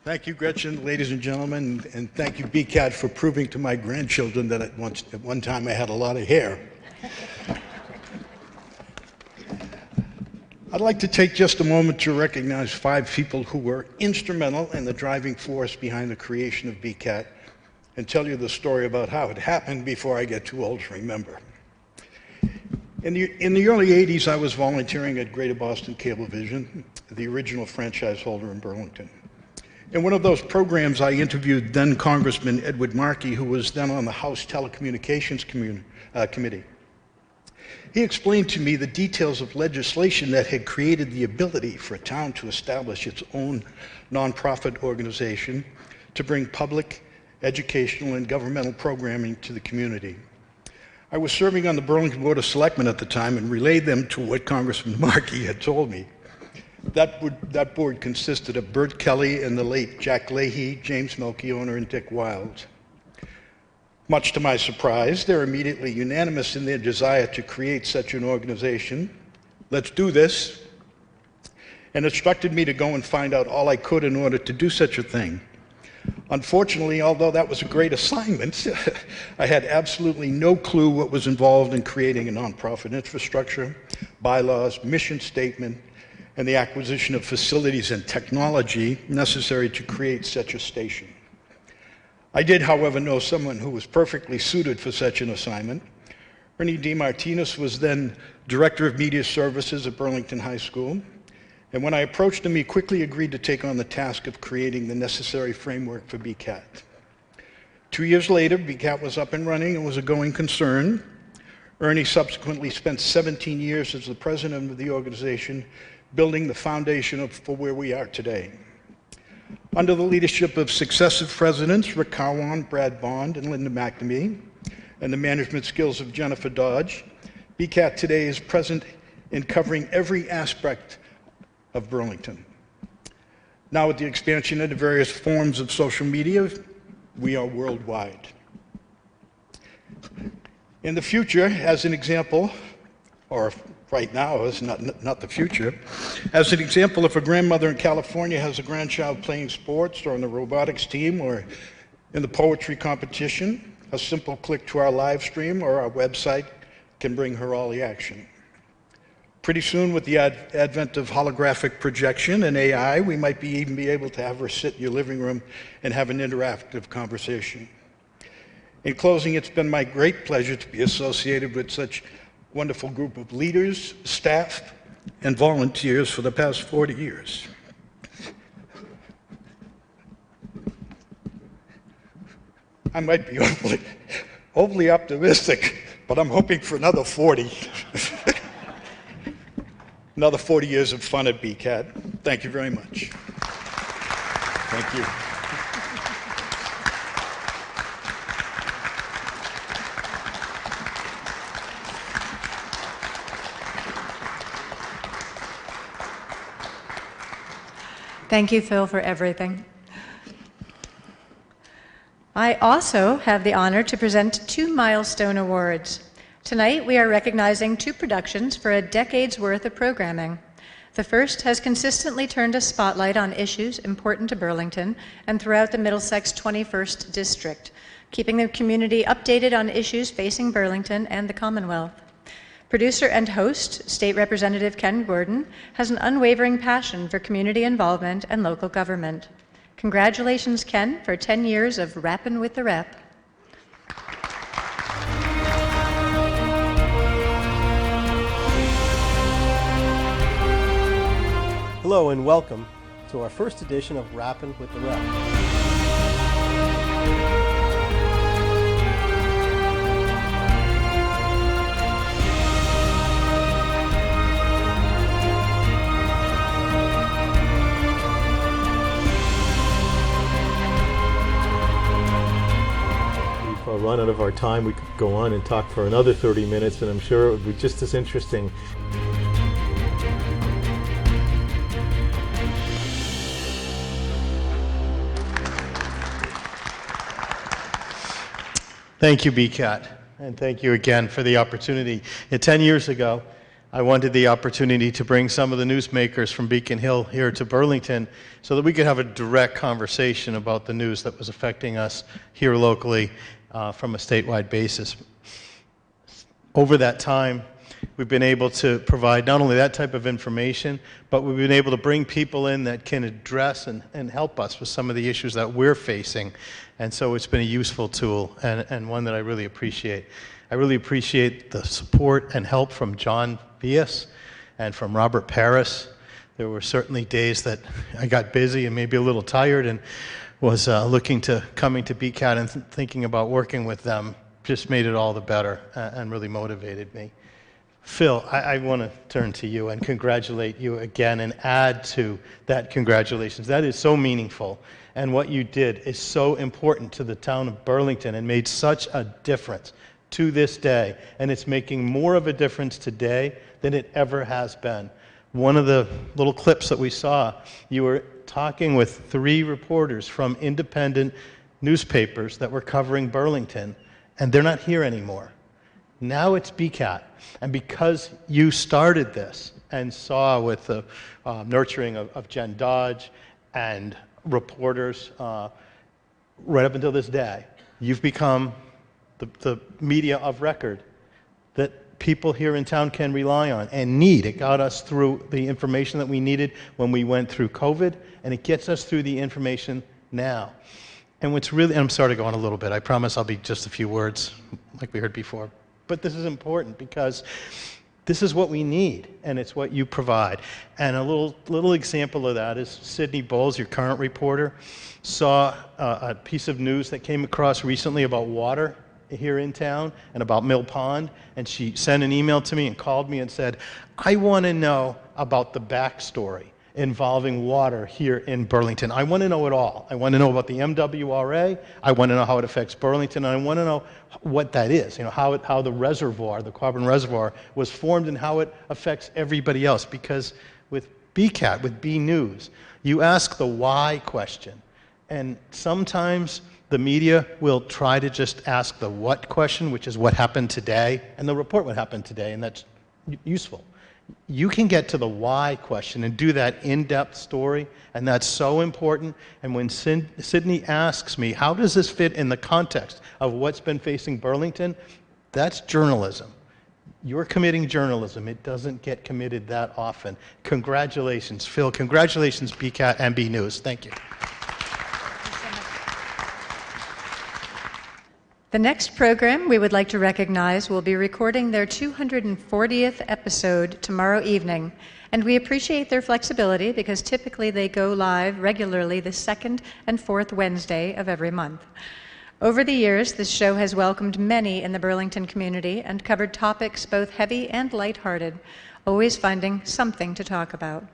Thank you, Gretchen, ladies and gentlemen, and thank you, BCAT, for proving to my grandchildren that at one time I had a lot of hair. I'd like to take just a moment to recognize 5 people who were instrumental in the driving force behind the creation of BCAT and tell you the story about how it happened before I get too old to remember. In the early 80s, I was volunteering at Greater Boston Cablevision, the original franchise holder in Burlington. In one of those programs, I interviewed then Congressman Edward Markey, who was then on the House Telecommunications Committee. He explained to me the details of legislation that had created the ability for a town to establish its own nonprofit organization to bring public, educational, and governmental programming to the community. I was serving on the Burlington Board of Selectmen at the time and relayed them to what Congressman Markey had told me. That board consisted of Bert Kelly and the late Jack Leahy, James Melchior, and Dick Wild. Much to my surprise, they're immediately unanimous in their desire to create such an organization. Let's do this, and instructed me to go and find out all I could in order to do such a thing. Unfortunately, although that was a great assignment, I had absolutely no clue what was involved in creating a nonprofit infrastructure, bylaws, mission statement, and the acquisition of facilities and technology necessary to create such a station. I did, however, know someone who was perfectly suited for such an assignment. Ernie DeMartinez was then Director of Media Services at Burlington High School, and when I approached him, he quickly agreed to take on the task of creating the necessary framework for BCAT. 2 years later, BCAT was up and running and was a going concern. Ernie subsequently spent 17 years as the president of the organization, building the foundation for where we are today. Under the leadership of successive presidents, Rick Cowan, Brad Bond, and Linda McNamee, and the management skills of Jennifer Dodge, BCAT today is present in covering every aspect of Burlington. Now with the expansion into various forms of social media, we are worldwide. In the future, as an example, or right now is not the future, as an example, if a grandmother in California has a grandchild playing sports or on the robotics team or in the poetry competition, a simple click to our live stream or our website can bring her all the action. Pretty soon, with the advent of holographic projection and AI, we might even be able to have her sit in your living room and have an interactive conversation. In closing, it's been my great pleasure to be associated with such a wonderful group of leaders, staff, and volunteers for the past 40 years. I might be overly optimistic, but I'm hoping for another 40. Another 40 years of fun at BCAT. Thank you very much. Thank you. Thank you, Phil, for everything. I also have the honor to present 2 milestone awards. Tonight, we are recognizing 2 productions for a decade's worth of programming. The first has consistently turned a spotlight on issues important to Burlington and throughout the Middlesex 21st District, keeping the community updated on issues facing Burlington and the Commonwealth. Producer and host, State Representative Ken Gordon, has an unwavering passion for community involvement and local government. Congratulations, Ken, for 10 years of Rappin' with the Rep. Hello and welcome to our first edition of Rappin' with the Rep. We've run out of our time. We could go on and talk for another 30 minutes, and I'm sure it would be just as interesting. Thank you, BCAT, and thank you again for the opportunity. 10 years ago, I wanted the opportunity to bring some of the newsmakers from Beacon Hill here to Burlington so that we could have a direct conversation about the news that was affecting us here locally from a statewide basis. Over that time, We've been able to provide not only that type of information, but we've been able to bring people in that can address and help us with some of the issues that we're facing. And so it's been a useful tool and one that I really appreciate. I really appreciate the support and help from John Vias and from Robert Paris. There were certainly days that I got busy and maybe a little tired and was looking to coming to BCAT and thinking about working with them. Just made it all the better and really motivated me. Phil, I want to turn to you and congratulate you again and add to that congratulations. That is so meaningful, and what you did is so important to the town of Burlington and made such a difference to this day, and it's making more of a difference today than it ever has been. One of the little clips that we saw, you were talking with 3 reporters from independent newspapers that were covering Burlington, and they're not here anymore. Now it's BCAT, and because you started this and saw with the nurturing of Jen Dodge and reporters right up until this day, you've become the media of record that people here in town can rely on and need. It got us through the information that we needed when we went through COVID, and it gets us through the information now. And what's really, and I'm sorry to go on a little bit, I promise I'll be just a few words like we heard before. But this is important because this is what we need, and it's what you provide. And a little example of that is Sydney Bowles, your current reporter, saw a piece of news that came across recently about water here in town and about Mill Pond, and she sent an email to me and called me and said, I want to know about the backstory involving water here in Burlington. I want to know it all. I want to know about the MWRA. I want to know how it affects Burlington, and I want to know what that is, how the reservoir, the carbon reservoir, was formed and how it affects everybody else. Because with BCAT, with B News, you ask the why question, and sometimes the media will try to just ask the what question, which is what happened today, and they'll report what happened today, and that's useful. You can get to the why question and do that in-depth story, and that's so important. And when Sydney asks me, how does this fit in the context of what's been facing Burlington? That's journalism. You're committing journalism. It doesn't get committed that often. Congratulations, Phil. Congratulations, BCAT and B News. Thank you. The next program we would like to recognize will be recording their 240th episode tomorrow evening, and we appreciate their flexibility because typically they go live regularly the 2nd and 4th Wednesday of every month. Over the years, this show has welcomed many in the Burlington community and covered topics both heavy and lighthearted, always finding something to talk about.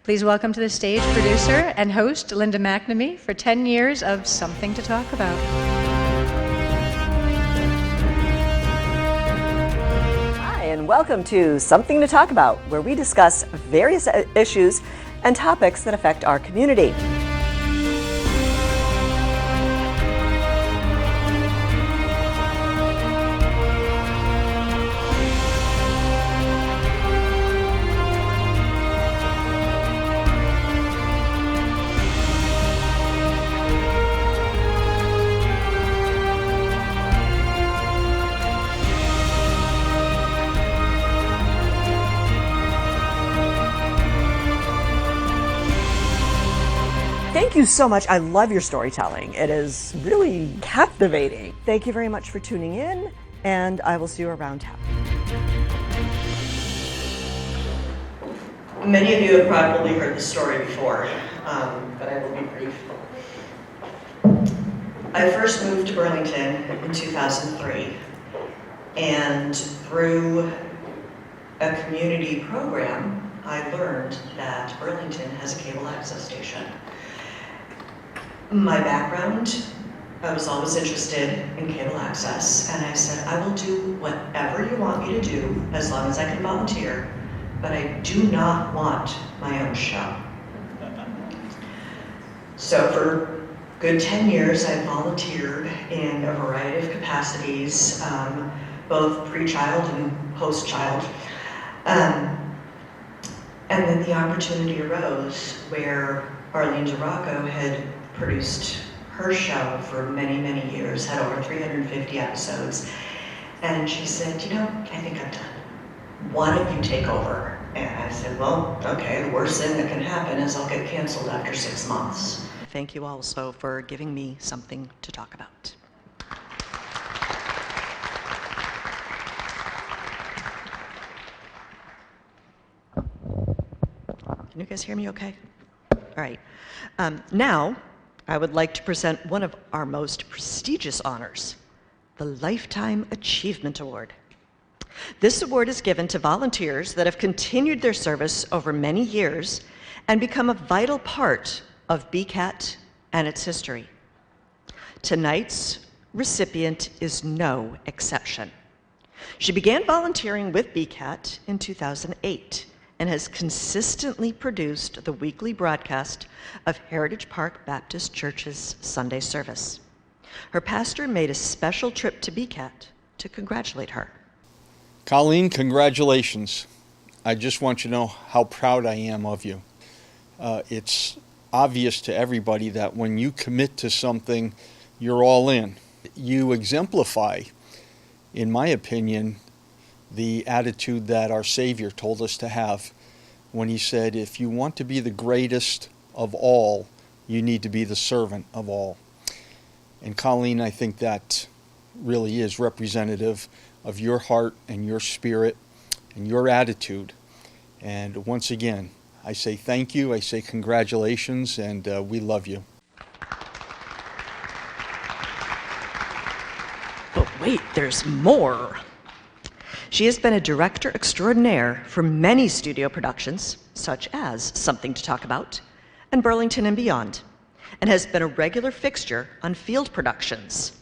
Please welcome to the stage producer and host Linda McNamee for 10 years of Something to Talk About. And welcome to Something to Talk About, where we discuss various issues and topics that affect our community. Thank you so much. I love your storytelling. It is really captivating. Thank you very much for tuning in, and I will see you around town. Many of you have probably heard the story before, but I will be brief. I first moved to Burlington in 2003, and through a community program, I learned that Burlington has a cable access station. My background, I was always interested in cable access, and I said, I will do whatever you want me to do as long as I can volunteer, but I do not want my own show. So for a good 10 years, I volunteered in a variety of capacities, both pre-child and post-child. And then the opportunity arose where Arlene Duraco had produced her show for many, many years, had over 350 episodes. And she said, you know, I think I'm done. why don't you take over? And I said, well, okay, the worst thing that can happen is I'll get canceled after 6 months. Thank you also for giving me something to talk about. Can you guys hear me okay? All right. Now, I would like to present one of our most prestigious honors, the Lifetime Achievement Award. This award is given to volunteers that have continued their service over many years and become a vital part of BCAT and its history. Tonight's recipient is no exception. She began volunteering with BCAT in 2008 and has consistently produced the weekly broadcast of Heritage Park Baptist Church's Sunday service. Her pastor made a special trip to BCAT to congratulate her. Colleen, congratulations. I just want you to know how proud I am of you. It's obvious to everybody that when you commit to something, you're all in. You exemplify, in my opinion, the attitude that our Savior told us to have when he said, if you want to be the greatest of all, you need to be the servant of all. And Colleen, I think that really is representative of your heart and your spirit and your attitude. And once again, I say thank you, I say congratulations, and we love you. But wait, there's more. She has been a director extraordinaire for many studio productions, such as Something to Talk About and Burlington and Beyond, and has been a regular fixture on field productions.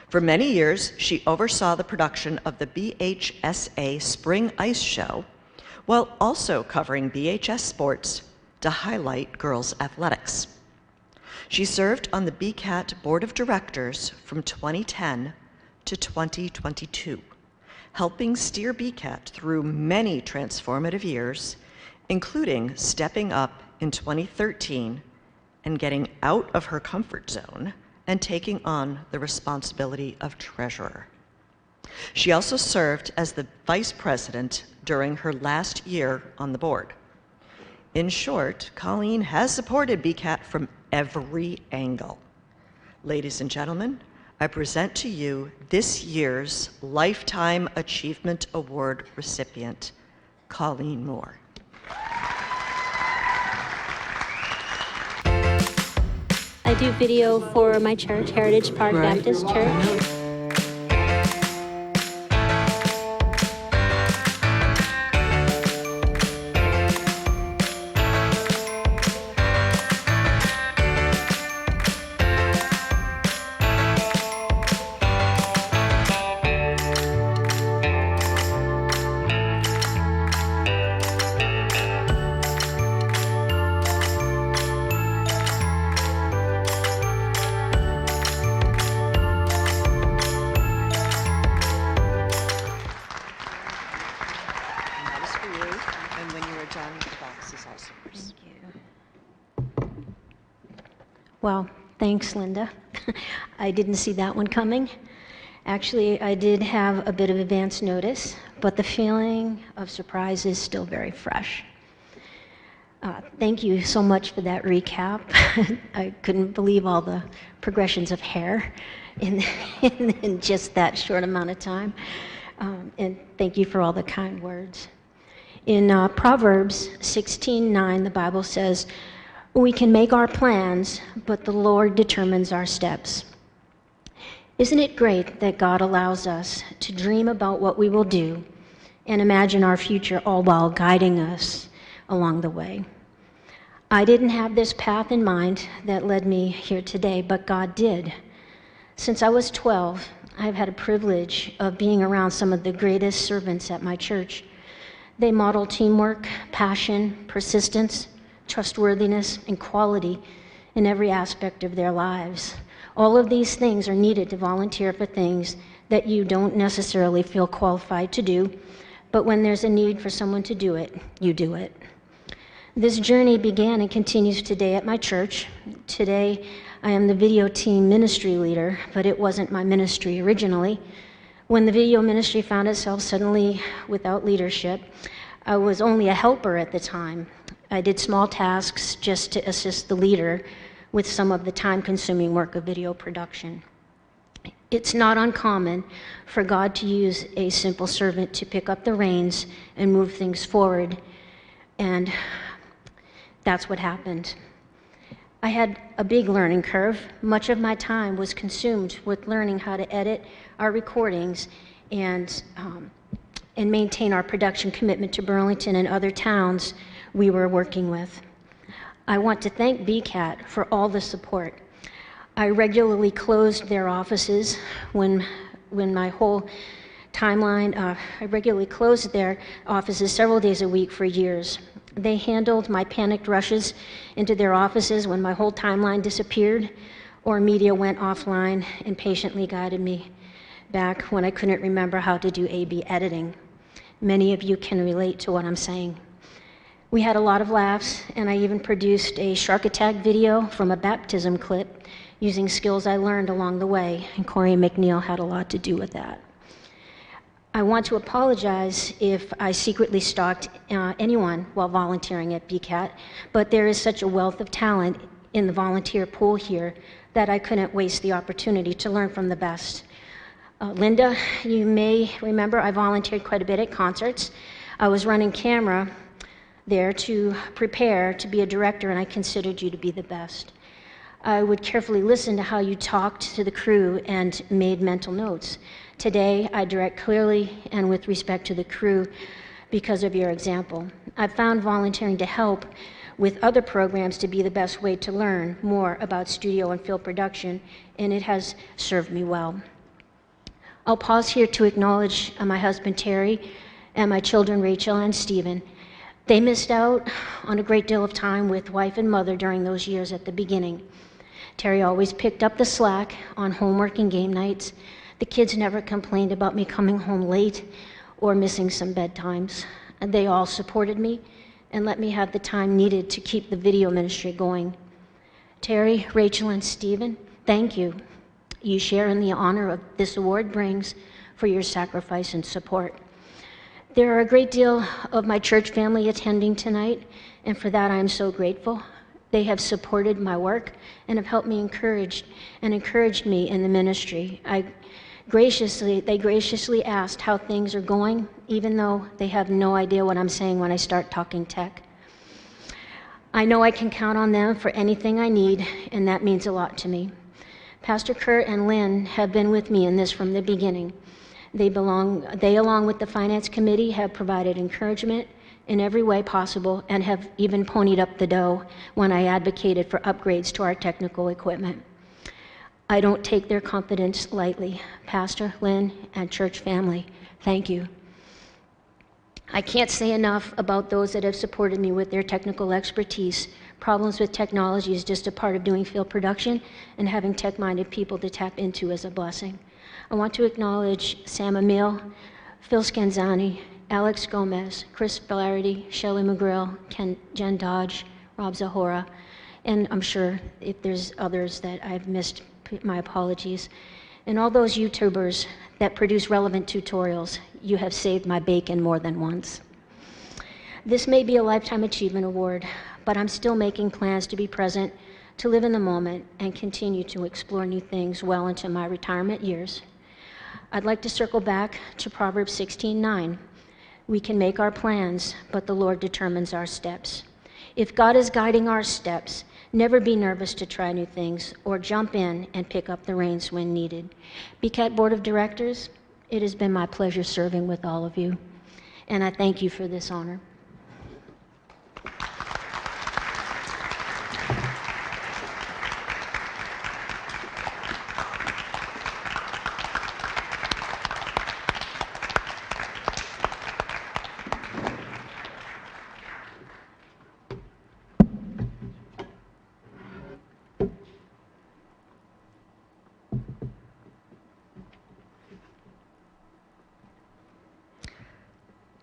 For many years, she oversaw the production of the BHSA Spring Ice Show, while also covering BHS sports to highlight girls' athletics. She served on the BCAT Board of Directors from 2010 to 2022, helping steer BCAT through many transformative years, including stepping up in 2013 and getting out of her comfort zone and taking on the responsibility of treasurer. She also served as the vice president during her last year on the board. In short, Colleen has supported BCAT from every angle. Ladies and gentlemen, I present to you this year's Lifetime Achievement Award recipient, Colleen Moore. I do video for my church, Heritage Park Baptist Church. Well, thanks, Linda. I didn't see that one coming. Actually, I did have a bit of advance notice, but the feeling of surprise is still very fresh. Thank you so much for that recap. I couldn't believe all the progressions of hair in just that short amount of time. And thank you for all the kind words. In Proverbs 16:9, the Bible says, "We can make our plans, but the Lord determines our steps." Isn't it great that God allows us to dream about what we will do and imagine our future, all while guiding us along the way? I didn't have this path in mind that led me here today, but God did. Since I was 12, I've had a privilege of being around some of the greatest servants at my church. They model teamwork, passion, persistence, trustworthiness, and quality in every aspect of their lives. All of these things are needed to volunteer for things that you don't necessarily feel qualified to do, but when there's a need for someone to do it, you do it. This journey began and continues today at my church. Today, I am the video team ministry leader, but it wasn't my ministry originally. When the video ministry found itself suddenly without leadership, I was only a helper at the time. I did small tasks just to assist the leader with some of the time-consuming work of video production. It's not uncommon for God to use a simple servant to pick up the reins and move things forward, and that's what happened. I had a big learning curve. Much of my time was consumed with learning how to edit our recordings and maintain our production commitment to Burlington and other towns we were working with. I want to thank BCAT for all the support. I regularly closed their offices when my whole timeline, I regularly closed their offices several days a week for years. They handled my panicked rushes into their offices when my whole timeline disappeared or media went offline, and patiently guided me back when I couldn't remember how to do A/B editing. Many of you can relate to what I'm saying. We had a lot of laughs, and I even produced a shark attack video from a baptism clip using skills I learned along the way, and Corey McNeil had a lot to do with that. I want to apologize if I secretly stalked anyone while volunteering at BCAT, but there is such a wealth of talent in the volunteer pool here that I couldn't waste the opportunity to learn from the best. Linda, you may remember I volunteered quite a bit at concerts. I was running camera there to prepare to be a director, and I considered you to be the best. I would carefully listen to how you talked to the crew and made mental notes. Today, I direct clearly and with respect to the crew because of your example. I've found volunteering to help with other programs to be the best way to learn more about studio and film production, and it has served me well. I'll pause here to acknowledge my husband, Terry, and my children, Rachel and Stephen. They missed out on a great deal of time with wife and mother during those years at the beginning. Terry always picked up the slack on homework and game nights. The kids never complained about me coming home late or missing some bedtimes. And they all supported me and let me have the time needed to keep the video ministry going. Terry, Rachel, and Stephen, thank you. You share in the honor of this award brings for your sacrifice and support. There are a great deal of my church family attending tonight, and for that I am so grateful. They have supported my work and have helped me encouraged me in the ministry. They graciously asked how things are going, even though they have no idea what I'm saying when I start talking tech. I know I can count on them for anything I need, and that means a lot to me. Pastor Kurt and Lynn have been with me in this from the beginning. They, along with the Finance Committee, have provided encouragement in every way possible and have even ponied up the dough when I advocated for upgrades to our technical equipment. I don't take their confidence lightly. Pastor, Lynn, and church family, thank you. I can't say enough about those that have supported me with their technical expertise. Problems with technology is just a part of doing field production, and having tech-minded people to tap into is a blessing. I want to acknowledge Sam Emil, Phil Scanzani, Alex Gomez, Chris Flaherty, Shelley McGrill, Jen Dodge, Rob Zahora, and I'm sure if there's others that I've missed, my apologies. And all those YouTubers that produce relevant tutorials, you have saved my bacon more than once. This may be a Lifetime Achievement Award, but I'm still making plans to be present, to live in the moment, and continue to explore new things well into my retirement years. I'd like to circle back to Proverbs 16:9. We can make our plans, but the Lord determines our steps. If God is guiding our steps, never be nervous to try new things or jump in and pick up the reins when needed. BCAT Board of Directors, it has been my pleasure serving with all of you, and I thank you for this honor.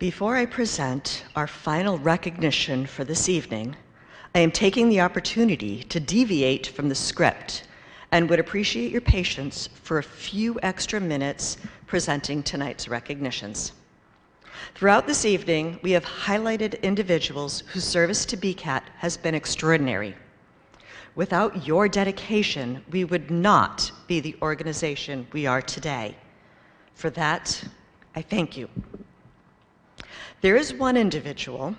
Before I present our final recognition for this evening, I am taking the opportunity to deviate from the script and would appreciate your patience for a few extra minutes presenting tonight's recognitions. Throughout this evening, we have highlighted individuals whose service to BCAT has been extraordinary. Without your dedication, we would not be the organization we are today. For that, I thank you. There is one individual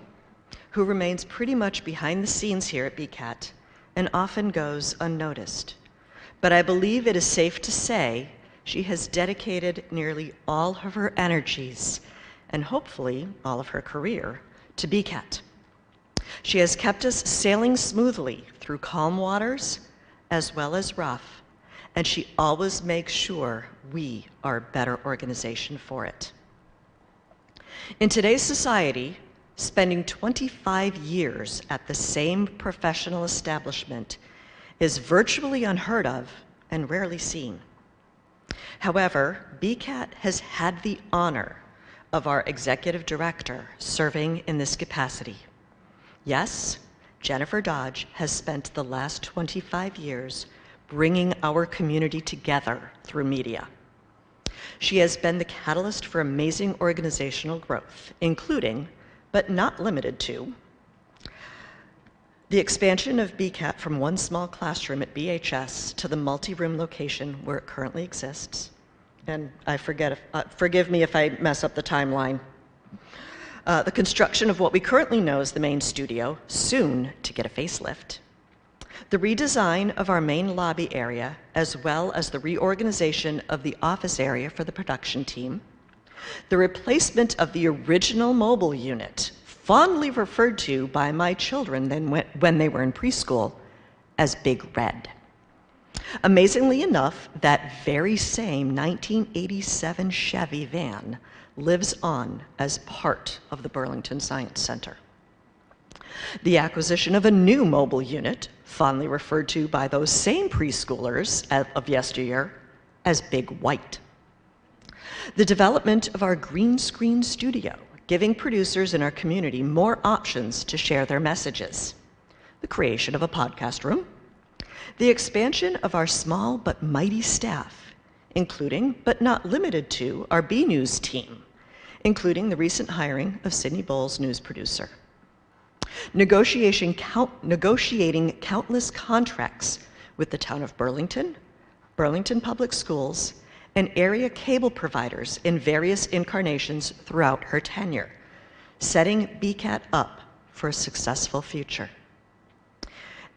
who remains pretty much behind the scenes here at BCAT and often goes unnoticed. But I believe it is safe to say she has dedicated nearly all of her energies and hopefully all of her career to BCAT. She has kept us sailing smoothly through calm waters as well as rough, and she always makes sure we are a better organization for it. In today's society, spending 25 years at the same professional establishment is virtually unheard of and rarely seen. However, BCAT has had the honor of our executive director serving in this capacity. Yes, Jennifer Dodge has spent the last 25 years bringing our community together through media. She has been the catalyst for amazing organizational growth, including, but not limited to, the expansion of BCAT from one small classroom at BHS to the multi-room location where it currently exists. And forgive me if I mess up the timeline. The construction of what we currently know as the main studio, soon to get a facelift. The redesign of our main lobby area, as well as the reorganization of the office area for the production team. The replacement of the original mobile unit, fondly referred to by my children when they were in preschool as Big Red. Amazingly enough, that very same 1987 Chevy van lives on as part of the Burlington Science Center. The acquisition of a new mobile unit, fondly referred to by those same preschoolers of yesteryear as Big White. The development of our green screen studio, giving producers in our community more options to share their messages. The creation of a podcast room. The expansion of our small but mighty staff, including, but not limited to, our B News team, including the recent hiring of Sydney Bowles, news producer. Negotiating countless contracts with the town of Burlington, Burlington Public Schools, and area cable providers in various incarnations throughout her tenure, setting BCAT up for a successful future.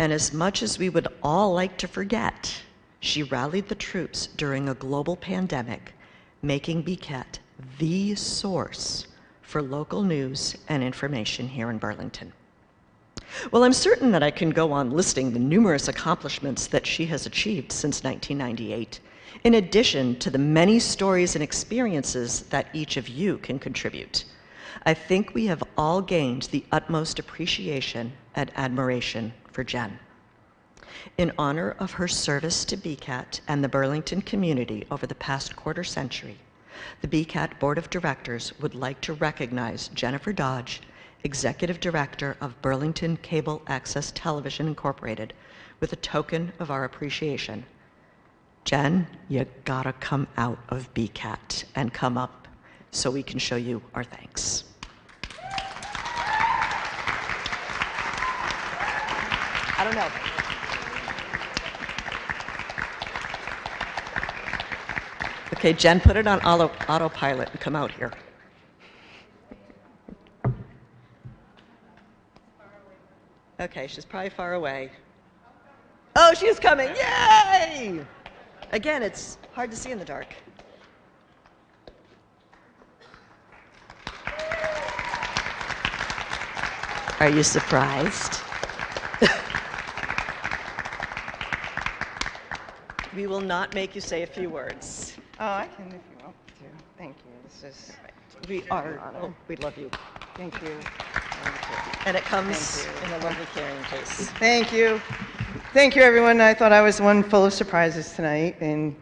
And as much as we would all like to forget, she rallied the troops during a global pandemic, making BCAT the source for local news and information here in Burlington. Well, I'm certain that I can go on listing the numerous accomplishments that she has achieved since 1998, in addition to the many stories and experiences that each of you can contribute. I think we have all gained the utmost appreciation and admiration for Jen. In honor of her service to BCAT and the Burlington community over the past quarter century, the BCAT Board of Directors would like to recognize Jennifer Dodge, Executive Director of Burlington Cable Access Television Incorporated, with a token of our appreciation. Jen, you gotta come out of BCAT and come up so we can show you our thanks. I don't know. Okay, Jen, put it on autopilot and come out here. Okay, she's probably far away. Oh, she's coming, yay! Again, it's hard to see in the dark. Are you surprised? We will not make you say a few words. Oh, I can if you want to. Thank you. This is We love you. Thank you. And it comes in a lovely carrying case. Thank you. Thank you, everyone. I thought I was one full of surprises tonight, and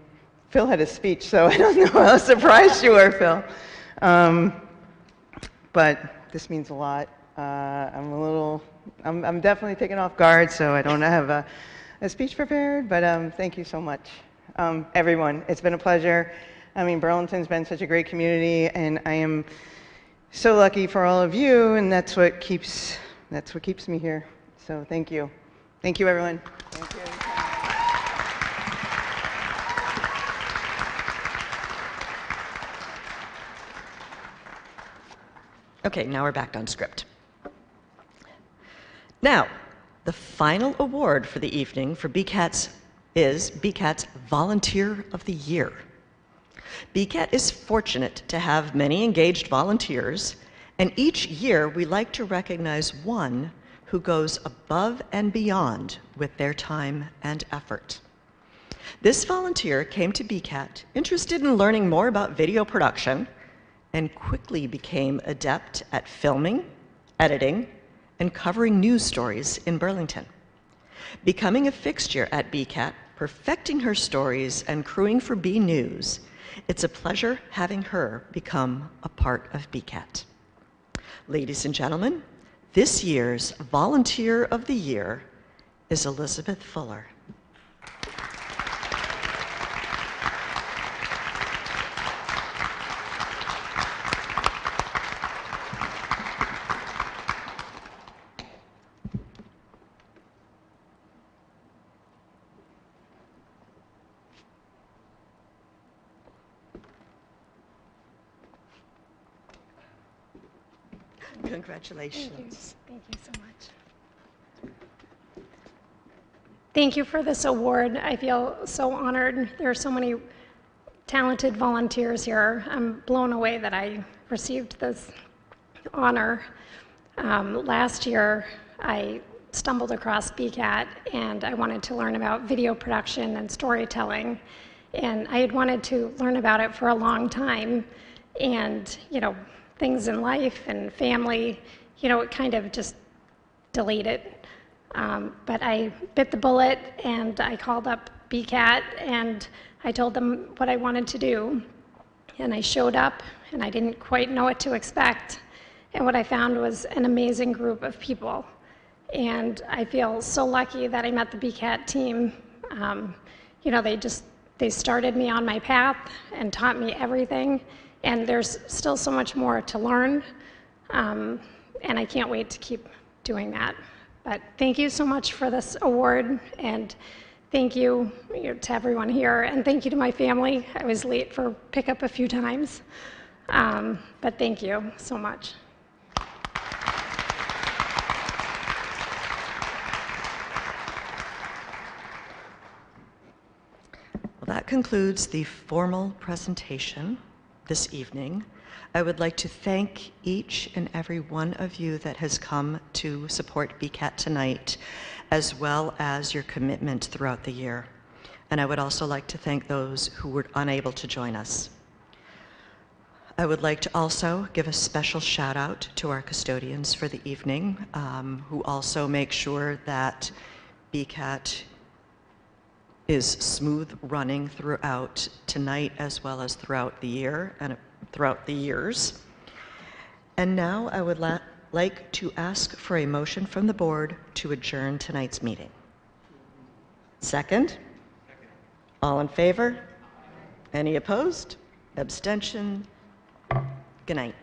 Phil had a speech, so I don't know how surprised you were, Phil. But this means a lot. I'm definitely taken off guard, so I don't have a speech prepared, but thank you so much. Everyone, it's been a pleasure. I mean, Burlington's been such a great community, and I am so lucky for all of you, and that's what keeps me here. So thank you. Thank you, everyone. Thank you. Okay, now we're back on script. Now, the final award for the evening for BCAT's is BCAT's Volunteer of the Year. BCAT is fortunate to have many engaged volunteers, and each year we like to recognize one who goes above and beyond with their time and effort. This volunteer came to BCAT interested in learning more about video production and quickly became adept at filming, editing, and covering news stories in Burlington. Becoming a fixture at BCAT, perfecting her stories, and crewing for B News, it's a pleasure having her become a part of BCAT. Ladies and gentlemen, this year's Volunteer of the Year is Elizabeth Fuller. Congratulations. Thank you so much. Thank you for this award. I feel so honored. There are so many talented volunteers here. I'm blown away that I received this honor. Last year, I stumbled across BCAT, and I wanted to learn about video production and storytelling. And I had wanted to learn about it for a long time. And, you know, things in life and family, you know, it kind of just delayed it. But I bit the bullet, and I called up BCAT, and I told them what I wanted to do. And I showed up, and I didn't quite know what to expect. And what I found was an amazing group of people. And I feel so lucky that I met the BCAT team. You know, they started me on my path and taught me everything. And there's still so much more to learn, and I can't wait to keep doing that. But thank you so much for this award, and thank you to everyone here, and thank you to my family. I was late for pickup a few times, but thank you so much. Well, that concludes the formal presentation this evening. I would like to thank each and every one of you that has come to support BCAT tonight, as well as your commitment throughout the year. And I would also like to thank those who were unable to join us. I would like to also give a special shout out to our custodians for the evening, who also make sure that BCAT is smooth running throughout tonight as well as throughout the year and throughout the years. And now I would like to ask for a motion from the board to adjourn tonight's meeting. Second? All in favor? Any opposed? Abstention? Good night.